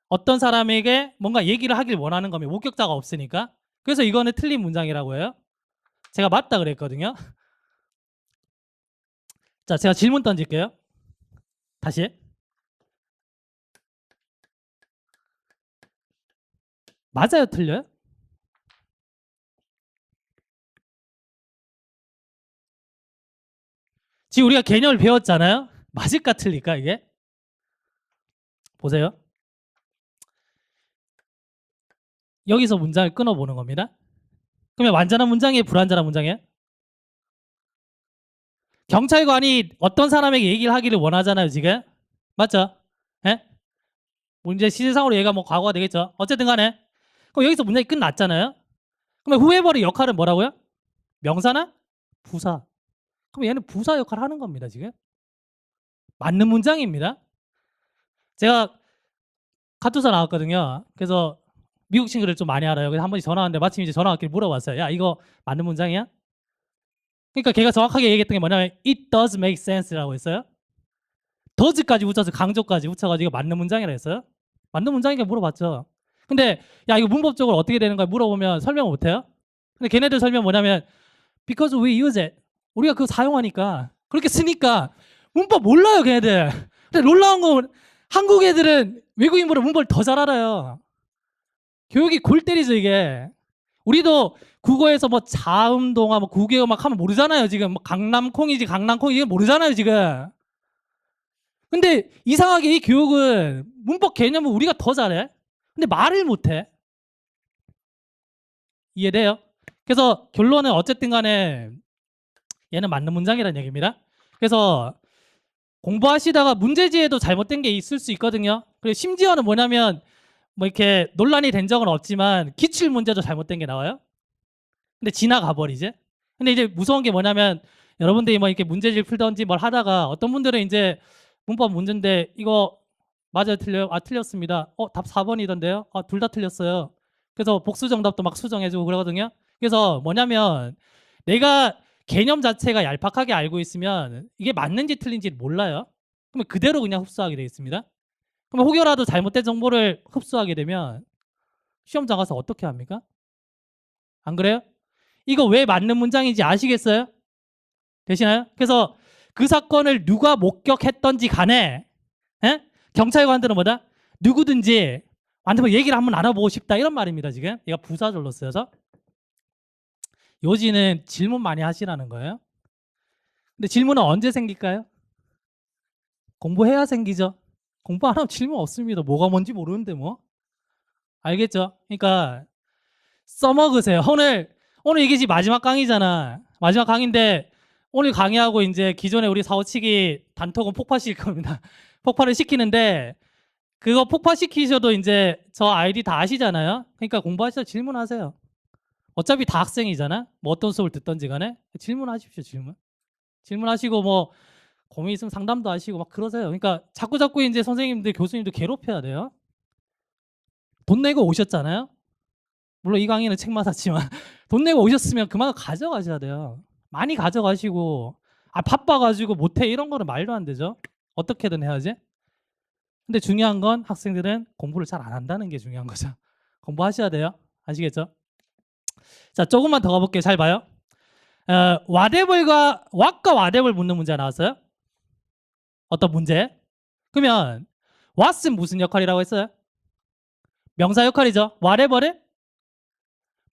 Speaker 1: 어떤 사람에게 뭔가 얘기를 하길 원하는 겁니다. 목격자가 없으니까. 그래서 이거는 틀린 문장이라고 해요. 제가 맞다 그랬거든요. 자, 제가 질문 던질게요. 다시. 맞아요, 틀려요? 지금 우리가 개념을 배웠잖아요. 맞을까 틀릴까 이게? 보세요. 여기서 문장을 끊어보는 겁니다. 그러면 완전한 문장이에요? 불완전한 문장이에요? 경찰관이 어떤 사람에게 얘기를 하기를 원하잖아요, 지금. 맞죠? 예? 뭐 이제 시세상으로 얘가 뭐 과거가 되겠죠. 어쨌든 간에. 그럼 여기서 문장이 끝났잖아요. 그러면 후에버의 역할은 뭐라고요? 명사나 부사. 그럼 얘는 부사 역할을 하는 겁니다, 지금. 맞는 문장입니다. 제가 카투사 나왔거든요. 그래서 미국 친구들 좀 많이 알아요. 그래서 한 번씩 전화 왔는데 마침 이제 전화 왔길래 물어봤어요. 야, 이거 맞는 문장이야? 그러니까 걔가 정확하게 얘기했던 게 뭐냐면 it does make sense라고 했어요. does까지 붙여서 강조까지 붙여가지고 맞는 문장이라 했어요. 맞는 문장이니까 물어봤죠. 근데 야, 이거 문법적으로 어떻게 되는 거야 물어보면 설명을 못해요. 근데 걔네들 설명 뭐냐면 because we use it. 우리가 그거 사용하니까 그렇게 쓰니까 문법 몰라요, 걔네들. 근데 놀라운 건 한국 애들은 외국인보다 문법을 더 잘 알아요. 교육이 골 때리죠, 이게. 우리도 국어에서 뭐 자음동화, 뭐 구개어 막 하면 모르잖아요, 지금. 뭐 강남콩이지, 강남콩 이게 모르잖아요, 지금. 근데 이상하게 이 교육은 문법 개념은 우리가 더 잘해. 근데 말을 못해. 이해돼요? 그래서 결론은 어쨌든 간에 얘는 맞는 문장이라는 얘기입니다. 그래서 공부하시다가 문제지에도 잘못된 게 있을 수 있거든요. 그리고 심지어는 뭐냐면 뭐 이렇게 논란이 된 적은 없지만 기출 문제도 잘못된 게 나와요. 근데 지나가 버리지. 근데 이제 무서운 게 뭐냐면 여러분들이 뭐 이렇게 문제집 풀던지 뭘 하다가 어떤 분들은 이제 문법 문제인데 이거 맞아요, 틀려요? 아, 틀렸습니다. 답 4번이던데요? 둘 다 틀렸어요. 그래서 복수 정답도 막 수정해주고 그러거든요. 그래서 뭐냐면 내가 개념 자체가 얄팍하게 알고 있으면 이게 맞는지 틀린지 몰라요. 그러면 그대로 그냥 흡수하게 되어 있습니다. 그럼 혹여라도 잘못된 정보를 흡수하게 되면 시험장 가서 어떻게 합니까? 안 그래요? 이거 왜 맞는 문장인지 아시겠어요? 되시나요? 그래서 그 사건을 누가 목격했던지 간에 경찰관들은 뭐다? 누구든지 완전 얘기를 한번 알아보고 싶다 이런 말입니다. 지금 얘가 부사절로 쓰여서 요지는 질문 많이 하시라는 거예요. 근데 질문은 언제 생길까요? 공부해야 생기죠. 공부 안 하면 질문 없습니다. 뭐가 뭔지 모르는데 뭐. 알겠죠? 그러니까 써먹으세요. 오늘 이게 지금 마지막 강의잖아. 마지막 강의인데 오늘 강의하고 이제 기존에 우리 사고치기 단톡은 폭파시킬 겁니다. 폭발을 시키는데 그거 폭파시키셔도 이제 저 아이디 다 아시잖아요. 그러니까 공부하시다 질문하세요. 어차피 다 학생이잖아. 뭐 어떤 수업을 듣던지 간에 질문하십시오. 질문하시고 뭐 고민 있으면 상담도 하시고 막 그러세요. 그러니까 자꾸 이제 선생님들 교수님도 괴롭혀야 돼요. 돈 내고 오셨잖아요. 물론 이 강의는 책만 샀지만 돈 내고 오셨으면 그만큼 가져가셔야 돼요. 많이 가져가시고 바빠가지고 못해 이런 거는 말도 안 되죠. 어떻게든 해야지. 근데 중요한 건 학생들은 공부를 잘 안 한다는 게 중요한 거죠. 공부하셔야 돼요. 아시겠죠? 자, 조금만 더 가볼게요. 잘 봐요. what과 what을 묻는 문제가 나왔어요. 어떤 문제? 그러면 what은 무슨 역할이라고 했어요? 명사 역할이죠. whatever은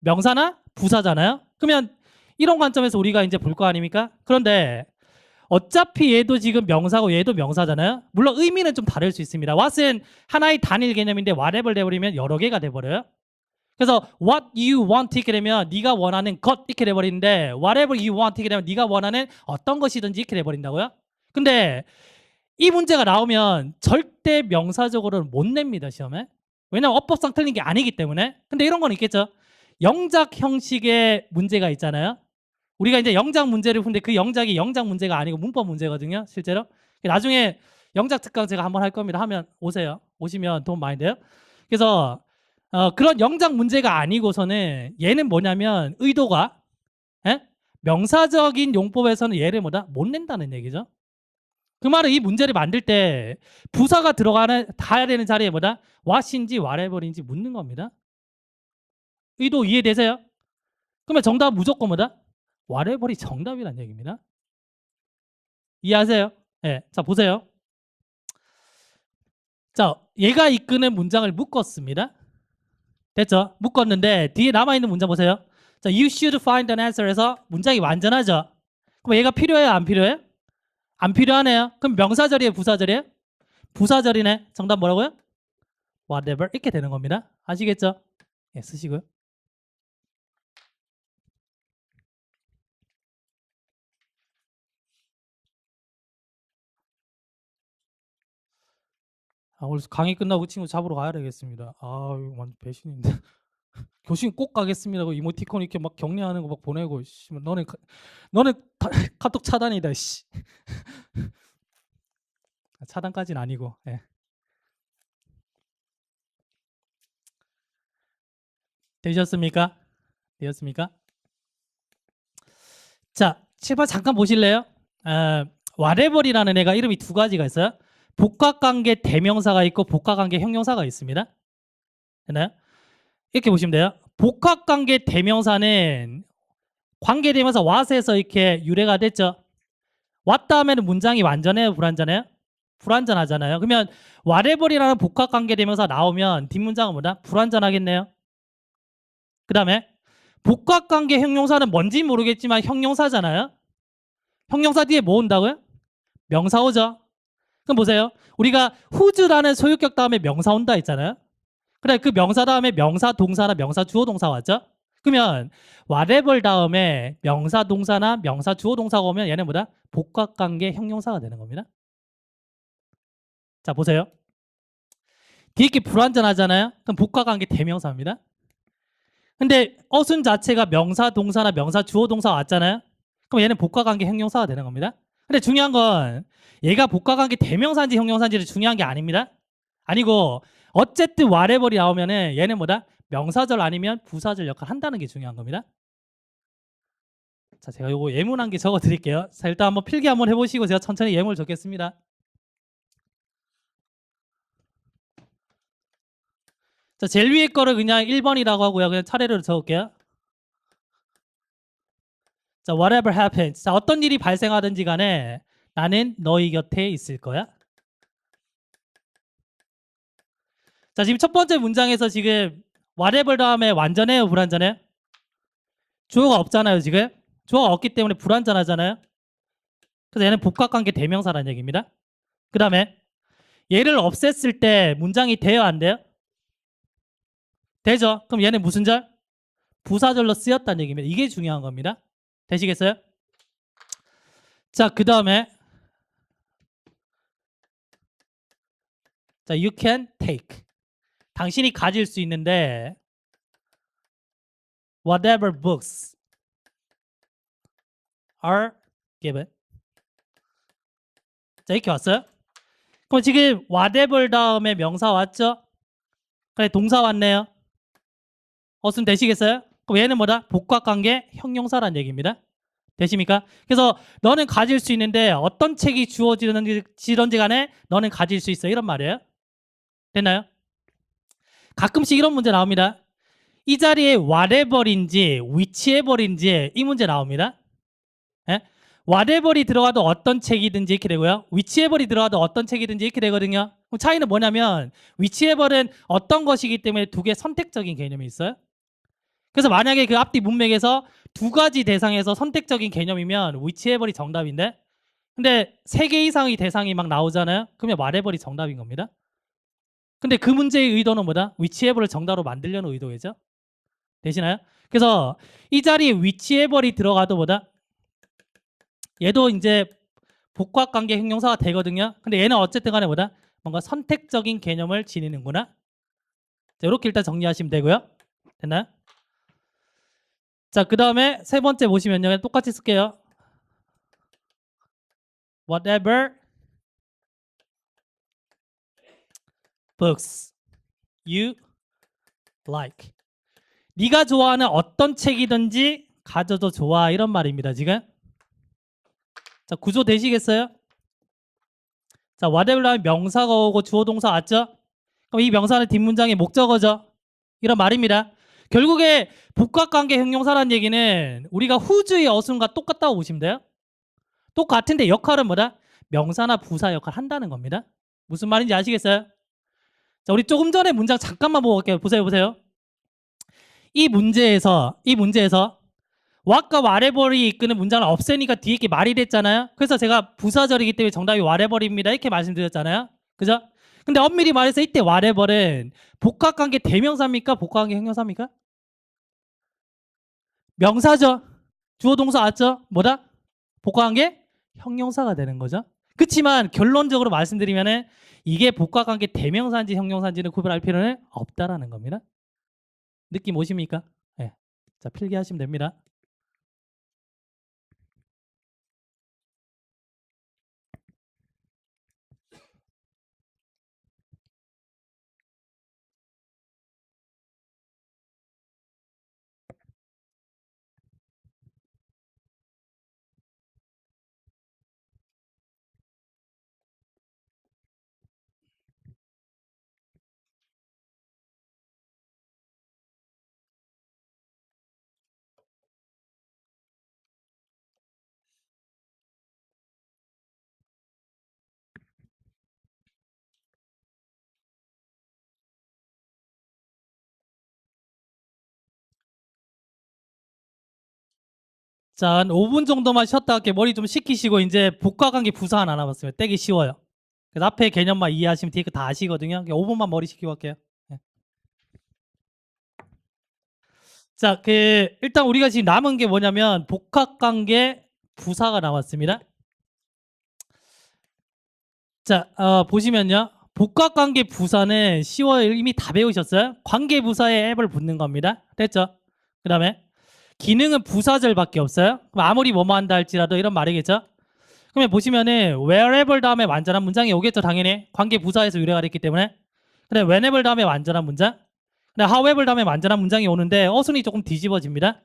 Speaker 1: 명사나 부사잖아요. 그러면 이런 관점에서 우리가 이제 볼 거 아닙니까? 그런데 어차피 얘도 지금 명사고 얘도 명사잖아요. 물론 의미는 좀 다를 수 있습니다. what은 하나의 단일 개념인데 whatever 돼버리면 여러 개가 돼버려요. 그래서 what you want 이렇게 되면 네가 원하는 것 이렇게 돼버리는데 whatever you want 이렇게 되면 네가 원하는 어떤 것이든지 이렇게 돼버린다고요. 근데 이 문제가 나오면 절대 명사적으로는 못 냅니다, 시험에. 왜냐면 어법상 틀린 게 아니기 때문에. 근데 이런 건 있겠죠. 영작 형식의 문제가 있잖아요. 우리가 이제 영작 문제를 푸는데 그 영작이 영작 문제가 아니고 문법 문제거든요, 실제로. 나중에 영작 특강 제가 한번 할 겁니다. 하면 오세요. 오시면 도움 많이 돼요. 그래서 그런 영작 문제가 아니고서는 얘는 뭐냐면 의도가 명사적인 용법에서는 얘를 뭐다? 못 낸다는 얘기죠. 그 말은 이 문제를 만들 때 부사가 닿아야 되는 자리에 뭐다? what인지 whatever인지 묻는 겁니다. 의도 이해되세요? 그러면 정답은 무조건 뭐다? whatever이 정답이라는 얘기입니다. 이해하세요? 네. 자, 보세요. 자, 얘가 이끄는 문장을 묶었습니다. 됐죠? 묶었는데 뒤에 남아있는 문장 보세요. 자, you should find an answer에서 문장이 완전하죠? 그럼 얘가 필요해요? 안 필요해요? 안 필요하네요. 그럼 명사절이에요? 부사절이에요? 부사절이네. 정답 뭐라고요? whatever 이렇게 되는 겁니다. 아시겠죠? 예, 쓰시고요. 오늘 강의 끝나고 그 친구 잡으러 가야 되겠습니다. 아, 이거 완전 배신인데. 교수님 꼭 가겠습니다. 그 이모티콘 이렇게 막 격려하는 거 막 보내고, 씨, 너는 카톡 차단이다, 씨. 차단까지는 아니고. 예. 되셨습니까? 되셨습니까? 자, 제발 잠깐 보실래요? whatever이라는 애가 이름이 두 가지가 있어요. 복합관계 대명사가 있고 복합관계 형용사가 있습니다. 됐나요? 이렇게 보시면 돼요. 복합관계 대명사는 관계대명사 what에서 이렇게 유래가 됐죠. what 다음에는 문장이 완전해요? 불완전해요? 불완전하잖아요. 그러면 whatever이라는 복합관계 대명사 나오면 뒷문장은 뭐다? 불완전하겠네요. 그 다음에 복합관계 형용사는 뭔지 모르겠지만 형용사잖아요. 형용사 뒤에 뭐 온다고요? 명사 오죠. 그럼 보세요. 우리가 whose라는 소유격 다음에 명사 온다 했잖아요. 그래, 그 명사 다음에 명사 동사나 명사 주어 동사 왔죠? 그러면 whatever 다음에 명사 동사나 명사 주어 동사가 오면 얘는 뭐다? 복합관계 형용사가 되는 겁니다. 자, 보세요. 뒤에 게 불완전하잖아요. 그럼 복합관계 대명사입니다. 근데 어순 자체가 명사 동사나 명사 주어 동사 왔잖아요. 그럼 얘는 복합관계 형용사가 되는 겁니다. 근데 중요한 건 얘가 복합관계 대명사인지 형용사인지는 중요한 게 아닙니다. 아니고 어쨌든 whatever이 나오면은 얘는 뭐다? 명사절 아니면 부사절 역할을 한다는 게 중요한 겁니다. 자, 제가 요거 예문한 게 적어 드릴게요. 자, 일단 한번 필기 한번 해보시고 제가 천천히 예문을 적겠습니다. 자, 제일 위에 거를 그냥 1번이라고 하고요. 그냥 차례로 적을게요. 자, whatever happens. 자, 어떤 일이 발생하든지 간에 나는 너희 곁에 있을 거야. 자, 지금 첫 번째 문장에서 지금 whatever 다음에 완전해요? 불완전해요? 주어가 없잖아요, 지금. 주어가 없기 때문에 불완전하잖아요. 그래서 얘는 복합관계 대명사라는 얘기입니다. 그 다음에 얘를 없앴을 때 문장이 돼요, 안 돼요? 되죠? 그럼 얘는 무슨 절? 부사절로 쓰였다는 얘기입니다. 이게 중요한 겁니다. 되시겠어요? 자, 그 다음에 자, you can take. 당신이 가질 수 있는데 whatever books are given. 자, 이렇게 왔어요. 그럼 지금 whatever 다음에 명사 왔죠? 그래, 동사 왔네요. 어순 되시겠어요? 그럼 얘는 뭐다? 복합관계 형용사란 얘기입니다. 되십니까? 그래서 너는 가질 수 있는데 어떤 책이 주어지든지 간에 너는 가질 수 있어. 이런 말이에요. 됐나요? 가끔씩 이런 문제 나옵니다. 이 자리에 whatever인지 whichever인지 이 문제 나옵니다. 예? whatever이 들어가도 어떤 책이든지 이렇게 되고요. whichever이 들어가도 어떤 책이든지 이렇게 되거든요. 그럼 차이는 뭐냐면 whichever은 어떤 것이기 때문에 두 개 선택적인 개념이 있어요. 그래서 만약에 그 앞뒤 문맥에서 두 가지 대상에서 선택적인 개념이면 whichever이 정답인데 근데 3개 이상의 대상이 막 나오잖아요. 그러면 whatever이 정답인 겁니다. 근데 그 문제의 의도는 뭐다? whichever를 정답으로 만들려는 의도겠죠? 되시나요? 그래서 이 자리에 whichever이 들어가도 뭐다? 얘도 이제 복합관계 형용사가 되거든요. 근데 얘는 어쨌든 간에 뭐다? 뭔가 선택적인 개념을 지니는구나. 자, 이렇게 일단 정리하시면 되고요. 됐나요? 자, 그 다음에 세 번째 보시면요. 똑같이 쓸게요. Whatever books you like. 네가 좋아하는 어떤 책이든지 가져도 좋아. 이런 말입니다. 지금. 자, 구조 되시겠어요? 자, whatever 하면 명사가 오고 주어 동사 왔죠? 그럼 이 명사는 뒷문장의 목적어죠. 이런 말입니다. 결국에 복합관계 형용사라는 얘기는 우리가 who's의 어순과 똑같다고 보시면 돼요. 똑같은데 역할은 뭐다? 명사나 부사 역할을 한다는 겁니다. 무슨 말인지 아시겠어요? 자, 우리 조금 전에 문장 잠깐만 보고 갈게요. 보세요. 이 문제에서 what과 whatever이 이끄는 문장을 없애니까 뒤에 게 말이 됐잖아요. 그래서 제가 부사절이기 때문에 정답이 whatever입니다. 이렇게 말씀드렸잖아요. 그죠? 근데 엄밀히 말해서 이때 whatever는 복합관계 대명사입니까? 복합관계 형용사입니까? 명사죠. 주어 동사 왔죠? 뭐다? 복합관계 형용사가 되는 거죠. 그렇지만 결론적으로 말씀드리면은 이게 복합관계 대명사인지 형용사인지는 구별할 필요는 없다라는 겁니다. 느낌 오십니까? 네. 자, 필기하시면 됩니다. 자, 한 5분 정도만 쉬었다 할게. 머리 좀 식히시고 이제 복합관계 부사 하나 남았어요. 떼기 쉬워요. 그래서 앞에 개념만 이해하시면 뒤에 거 다 아시거든요. 5분만 머리 식히고 할게요. 네. 자, 일단 우리가 지금 남은 게 뭐냐면 복합관계 부사가 남았습니다. 자, 보시면요. 복합관계 부사는 쉬워요. 이미 다 배우셨어요? 관계부사에 앱을 붙는 겁니다. 됐죠? 그 다음에 기능은 부사절밖에 없어요. 그럼 아무리 뭐뭐 한다 할지라도 이런 말이겠죠? 그러면 보시면은 wherever 다음에 완전한 문장이 오겠죠. 당연히 관계부사에서 유래가 됐기 때문에. 근데 whenever 다음에 완전한 문장. 근데 however 다음에 완전한 문장이 오는데 어순이 조금 뒤집어집니다.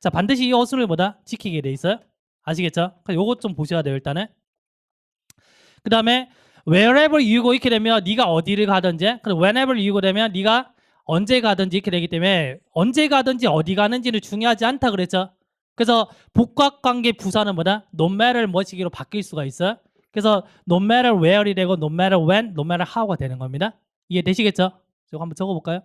Speaker 1: 자, 반드시 이 어순을 뭐다? 지키게 돼 있어요. 아시겠죠? 요것 좀 보셔야 돼요. 일단은. 그 다음에 wherever you go 이렇게 되면 네가 어디를 가든지, 그리고 whenever you go 되면 네가 언제 가든지 이렇게 되기 때문에 언제 가든지 어디 가는지는 중요하지 않다 그랬죠. 그래서 복합관계 부사는 뭐다? no matter 뭐시기로 바뀔 수가 있어요. 그래서 no matter where이 되고 no matter when, no matter how가 되는 겁니다. 이해되시겠죠? 저거 한번 적어볼까요?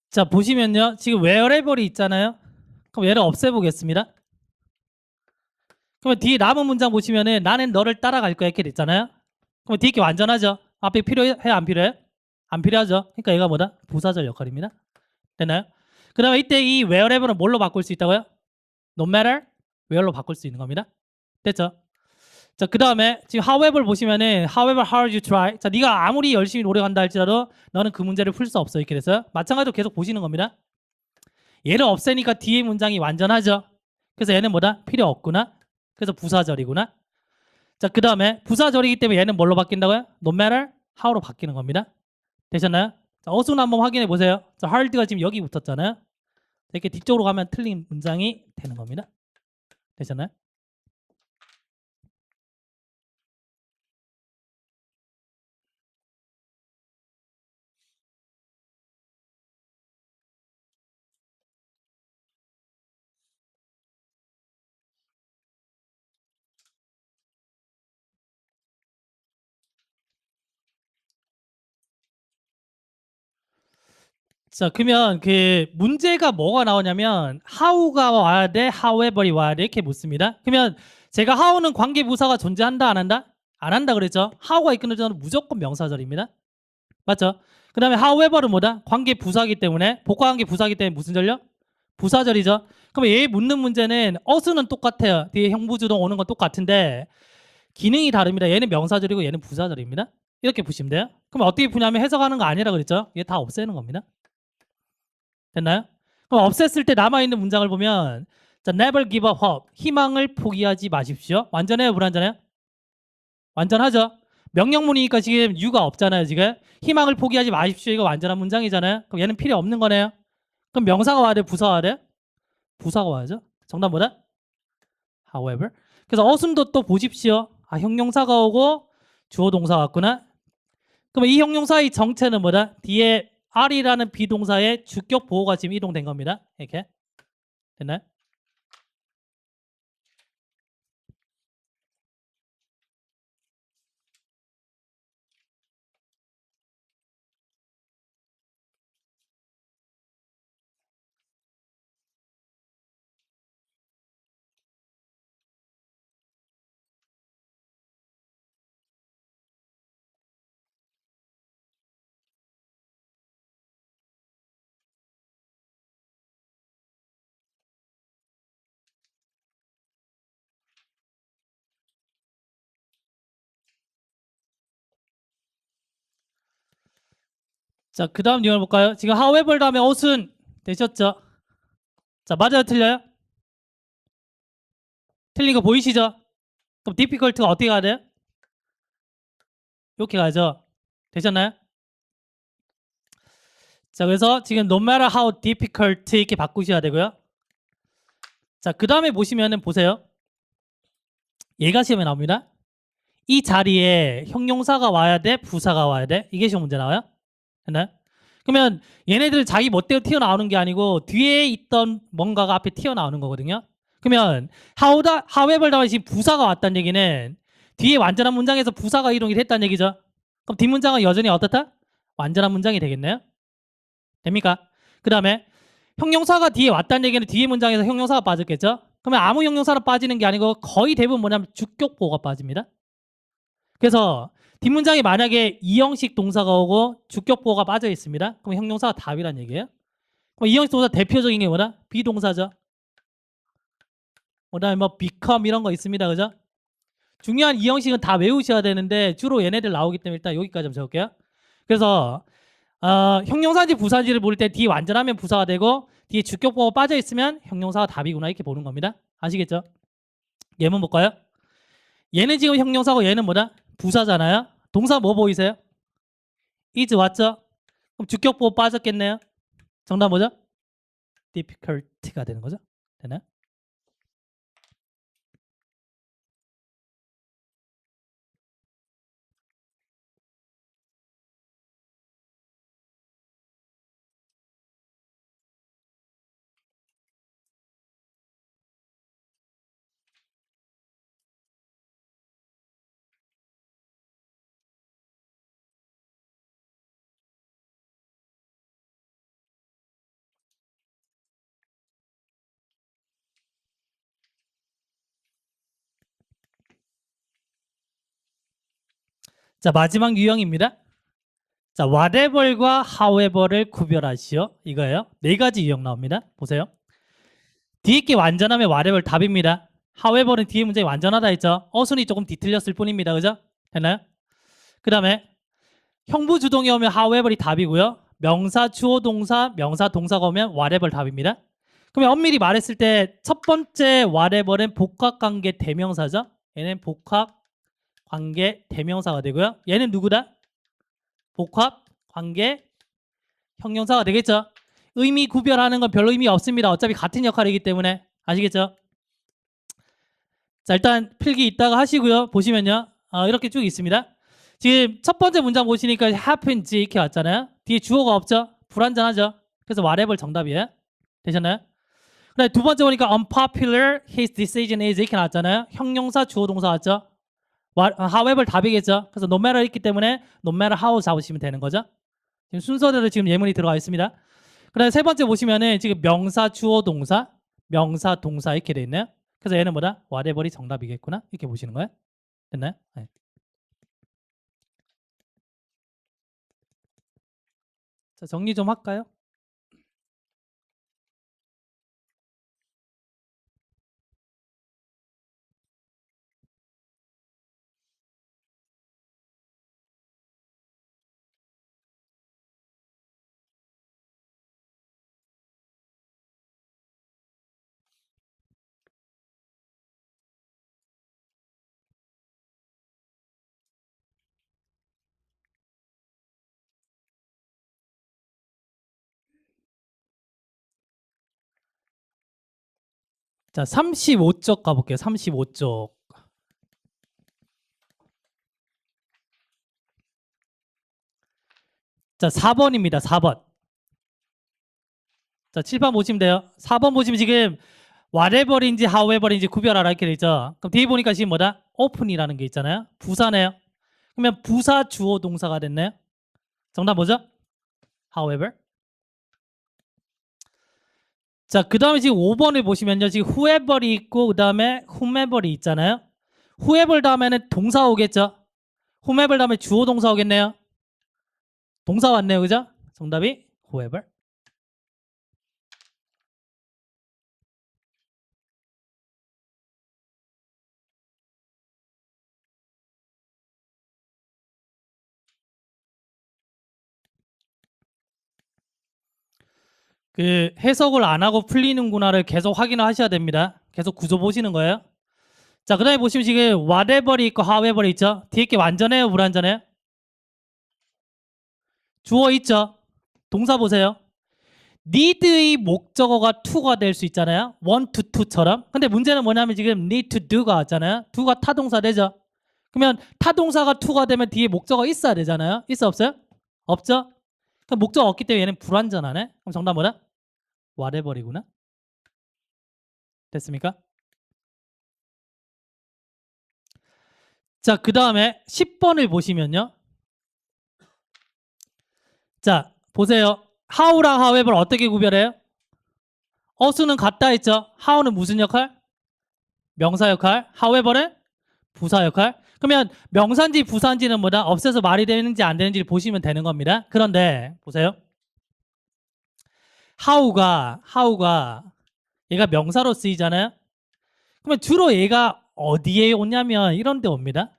Speaker 1: 자, 보시면요. 지금 wherever이 있잖아요. 그럼 얘를 없애보겠습니다. 그러면 뒤에 남은 문장 보시면은 나는 너를 따라갈 거야 이렇게 됐잖아요. 그럼 뒤에 게 완전하죠. 앞에 필요해? 안 필요해? 안 필요하죠. 그러니까 얘가 뭐다? 부사절 역할입니다. 됐나요? 그 다음에 이때 이 wherever는 뭘로 바꿀 수 있다고요? no matter where로 바꿀 수 있는 겁니다. 됐죠? 자, 그 다음에 지금 however 보시면은 however hard you try. 자, 네가 아무리 열심히 노력한다 할지라도 너는 그 문제를 풀 수 없어 이렇게 됐어요. 마찬가지로 계속 보시는 겁니다. 얘를 없애니까 뒤에 문장이 완전하죠. 그래서 얘는 뭐다? 필요 없구나. 그래서 부사절이구나. 자, 그 다음에 부사절이기 때문에 얘는 뭘로 바뀐다고요? no matter how로 바뀌는 겁니다. 되셨나요? 자, 어순 한번 확인해 보세요. 자, hard가 지금 여기 붙었잖아요. 이렇게 뒤쪽으로 가면 틀린 문장이 되는 겁니다. 되셨나요? 자, 그러면 그 문제가 뭐가 나오냐면 how가 와야 돼, however이 와야 돼 이렇게 묻습니다. 그러면 제가 how는 관계부사가 존재한다 안 한다? 안 한다 그랬죠. how가 이끄는 저는 무조건 명사절입니다. 맞죠? 그 다음에 however은 뭐다? 관계부사이기 때문에 복과관계부사이기 때문에 무슨 절요? 부사절이죠. 그럼 얘 묻는 문제는 어수는 똑같아요. 뒤에 형부주동 오는 건 똑같은데 기능이 다릅니다. 얘는 명사절이고 얘는 부사절입니다. 이렇게 보시면 돼요. 그럼 어떻게 푸냐면 해석하는 거 아니라 그랬죠. 얘 다 없애는 겁니다. 됐나요? 그럼 없앴을 때 남아있는 문장을 보면 자, never give up hope. 희망을 포기하지 마십시오. 완전해요? 불완전해요? 완전하죠? 명령문이니까 지금 you가 없잖아요. 지금 희망을 포기하지 마십시오. 이거 완전한 문장이잖아요. 그럼 얘는 필요 없는 거네요. 그럼 명사가 와야 돼? 부사가 와야 돼? 부사가 와야죠. 정답 뭐다? however. 그래서 어순도 또 보십시오. 아, 형용사가 오고 주어 동사가 왔구나. 그럼 이 형용사의 정체는 뭐다? 뒤에 R이라는 비동사의 주격 보호가 지금 이동된 겁니다. 이렇게 됐나요? 자, 그 다음 내용을 볼까요? 지금 however 다음에 어순 되셨죠? 자, 맞아요? 틀려요? 틀린 거 보이시죠? 그럼 difficult가 어떻게 가야 돼요? 이렇게 가죠. 되셨나요? 자, 그래서 지금 no matter how difficult 이렇게 바꾸셔야 되고요. 자, 그 다음에 보시면은 보세요. 얘가 시험에 나옵니다. 이 자리에 형용사가 와야 돼? 부사가 와야 돼? 이게 시험 문제 나와요? 됐나요? 그러면 얘네들 자기 멋대로 튀어나오는 게 아니고 뒤에 있던 뭔가가 앞에 튀어나오는 거거든요. 그러면 however 다음에 지금 부사가 왔다는 얘기는 뒤에 완전한 문장에서 부사가 이동이 됐다는 얘기죠. 그럼 뒷문장은 여전히 어떻다? 완전한 문장이 되겠네요. 됩니까? 그 다음에 형용사가 뒤에 왔다는 얘기는 뒤에 문장에서 형용사가 빠졌겠죠? 그러면 아무 형용사로 빠지는 게 아니고 거의 대부분 뭐냐면 주격보호가 빠집니다. 그래서 뒷문장에 만약에 이형식 동사가 오고 주격보호가 빠져 있습니다. 그럼 형용사가 답이란 얘기예요. 그럼 이형식 동사 대표적인 게 뭐다? 비동사죠. 그다음에 뭐 become 이런 거 있습니다. 그죠? 중요한 이형식은 다 외우셔야 되는데 주로 얘네들 나오기 때문에 일단 여기까지 좀 적을게요. 그래서 형용사인지 부사인지를 볼 때 뒤에 완전하면 부사가 되고 뒤에 주격보호가 빠져 있으면 형용사가 답이구나 이렇게 보는 겁니다. 아시겠죠? 예문 볼까요? 얘는 지금 형용사고 얘는 뭐다? 부사잖아요. 동사 뭐 보이세요? is 왔죠? 그럼 주격보호 빠졌겠네요. 정답 뭐죠? difficult가 되는 거죠. 되나요? 자, 마지막 유형입니다. 자, whatever과 however를 구별하시오. 이거예요. 네 가지 유형 나옵니다. 보세요. 뒤에 게 완전하면 whatever 답입니다. however는 뒤에 문장이 완전하다 했죠. 어순이 조금 뒤틀렸을 뿐입니다. 그죠? 됐나요? 그 다음에 형부 주동이 오면 however이 답이고요. 명사, 주어, 동사, 명사, 동사가 오면 whatever 답입니다. 그러면 엄밀히 말했을 때 첫 번째 whatever는 복합관계 대명사죠. 얘는 복합관계 대명사가 되고요. 얘는 누구다? 복합관계 형용사가 되겠죠. 의미 구별하는 건 별로 의미 없습니다. 어차피 같은 역할이기 때문에. 아시겠죠? 자, 일단 필기 이따가 하시고요. 보시면요. 이렇게 쭉 있습니다. 지금 첫 번째 문장 보시니까 happens 이렇게 왔잖아요. 뒤에 주어가 없죠? 불완전하죠? 그래서 whatever 정답이에요. 되셨나요? 그다음에 두 번째 보니까 unpopular his decision is 이렇게 나왔잖아요. 형용사 주어 동사 왔죠? however 답이겠죠? 그래서 no matter 있기 때문에 no matter how 잡으시면 되는 거죠. 지금 순서대로 지금 예문이 들어가 있습니다. 그다음에 세 번째 보시면은 지금 명사 주어 동사 명사 동사 이렇게 돼 있네요. 그래서 얘는 뭐다? whatever이 정답이겠구나. 이렇게 보시는 거예요. 됐나요? 네. 자, 정리 좀 할까요? 자, 35쪽 가볼게요. 35쪽. 자, 4번입니다. 4번. 자, 7번 보시면 돼요. 4번 보시면 지금 whatever인지 however인지 구별하라 이렇게 돼 있죠. 그럼 뒤에 보니까 지금 뭐다? open이라는 게 있잖아요. 부사네요. 그러면 부사 주어 동사가 됐네요. 정답 뭐죠? however. 자, 그 다음에 지금 5번을 보시면요. 지금 whoever이 있고 그 다음에 whomever이 있잖아요. whoever 다음에는 동사 오겠죠. whomever 다음에 주어 동사 오겠네요. 동사 왔네요. 그죠? 정답이 whoever. 그 해석을 안 하고 풀리는구나를 계속 확인을 하셔야 됩니다. 계속 구조 보시는 거예요. 자, 그 다음에 보시면 지금 whatever이 있고 however이 있죠. 뒤에 게 완전해요? 불완전해요? 주어 있죠. 동사 보세요. need의 목적어가 to가 될 수 있잖아요. want to to처럼. 근데 문제는 뭐냐면 지금 need to do가 왔잖아요. do가 타동사 되죠. 그러면 타동사가 to가 되면 뒤에 목적어 있어야 되잖아요. 있어 없어요? 없죠? 그럼 목적어 없기 때문에 얘는 불완전하네. 그럼 정답 뭐다? whatever이구나. 됐습니까? 자, 그 다음에 10번을 보시면요. 자, 보세요. how랑 however 어떻게 구별해요? 어수는 같다 했죠. how는 무슨 역할? 명사 역할. however는 부사 역할. 그러면 명사인지 부사인지는 뭐다? 없애서 말이 되는지 안 되는지를 보시면 되는 겁니다. 그런데 보세요. how가 얘가 명사로 쓰이잖아요. 그러면 주로 얘가 어디에 오냐면 이런 데 옵니다.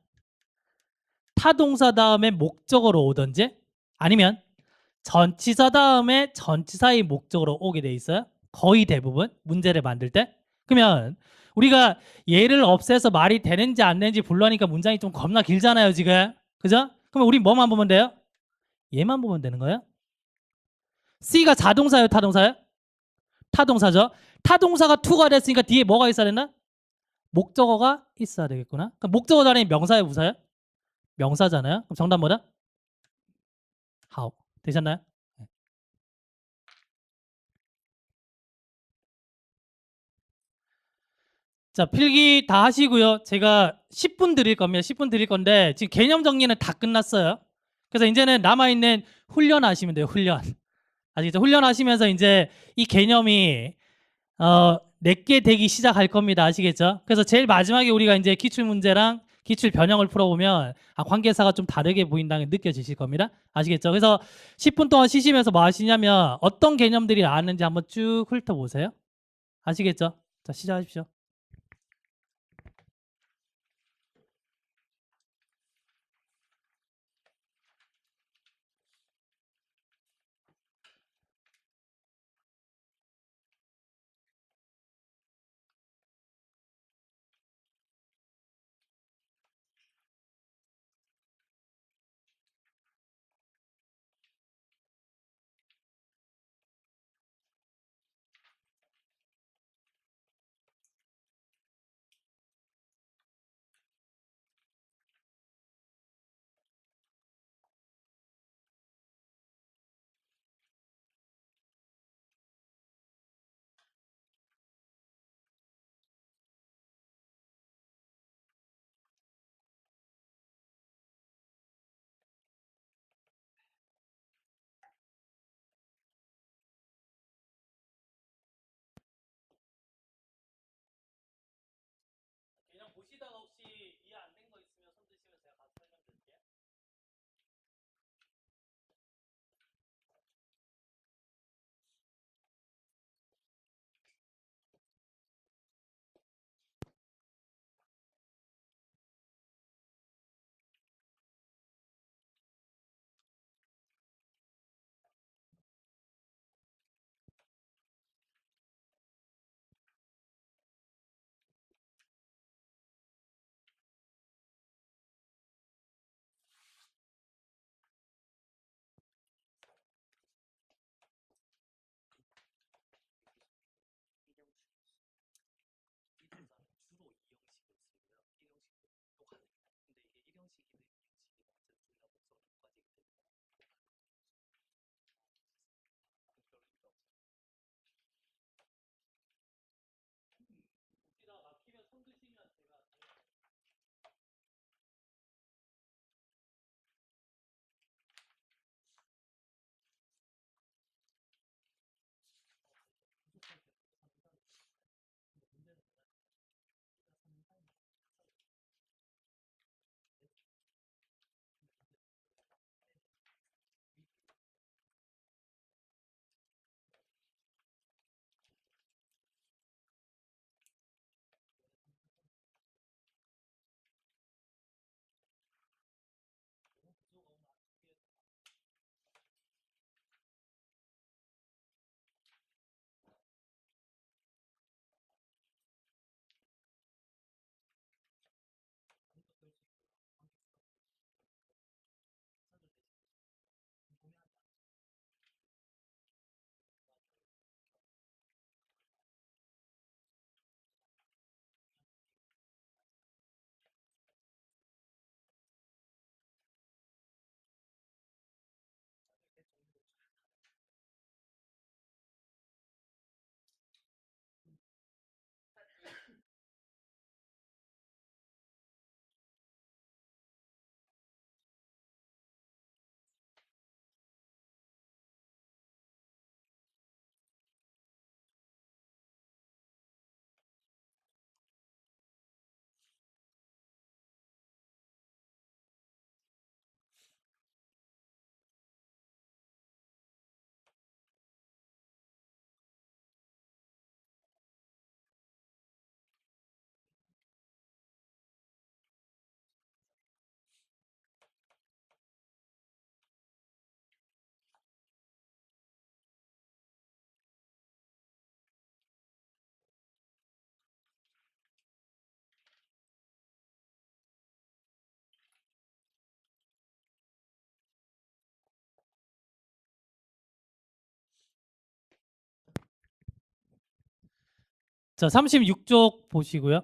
Speaker 1: 타동사 다음에 목적어로 오든지 아니면 전치사 다음에 전치사의 목적으로 오게 돼 있어요. 거의 대부분 문제를 만들 때. 그러면 우리가 얘를 없애서 말이 되는지 안 되는지 불러니까 문장이 좀 겁나 길잖아요, 지금. 그죠? 그러면 우리 뭐만 보면 돼요? 얘만 보면 되는 거예요. C가 자동사예요, 타동사예요? 타동사죠. 타동사가 to가 됐으니까 뒤에 뭐가 있어야 되나? 목적어가 있어야 되겠구나. 그럼 목적어 자리에 명사예요, 부사예요? 명사잖아요. 그럼 정답 뭐다? how. 되셨나요? 자, 필기 다 하시고요. 제가 10분 드릴 겁니다. 10분 드릴 건데 지금 개념 정리는 다 끝났어요. 그래서 이제는 남아있는 훈련 하시면 돼요. 훈련. 아시겠죠? 훈련 하시면서 이제 이 개념이 내게 되기 시작할 겁니다. 아시겠죠? 그래서 제일 마지막에 우리가 이제 기출 문제랑 기출 변형을 풀어보면 관계사가 좀 다르게 보인다는 게 느껴지실 겁니다. 아시겠죠? 그래서 10분 동안 쉬시면서 뭐 하시냐면 어떤 개념들이 나왔는지 한번 쭉 훑어보세요. 아시겠죠? 자, 시작하십시오. 자, 36쪽 보시고요.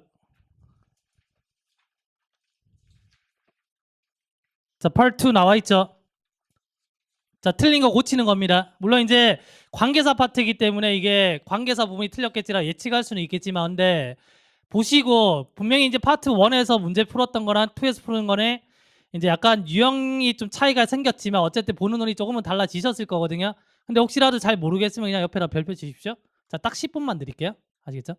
Speaker 1: 자, part 2 나와 있죠. 자, 틀린 거 고치는 겁니다. 물론 이제 관계사 파트이기 때문에 이게 관계사 부분이 틀렸겠지라 예측할 수는 있겠지만, 근데 보시고 분명히 이제 파트 1에서 문제 풀었던 거랑 2에서 푸는 거는 이제 약간 유형이 좀 차이가 생겼지만 어쨌든 보는 눈이 조금은 달라지셨을 거거든요. 근데 혹시라도 잘 모르겠으면 그냥 옆에다 별표 주십시오. 자, 딱 10분만 드릴게요. 아시겠죠?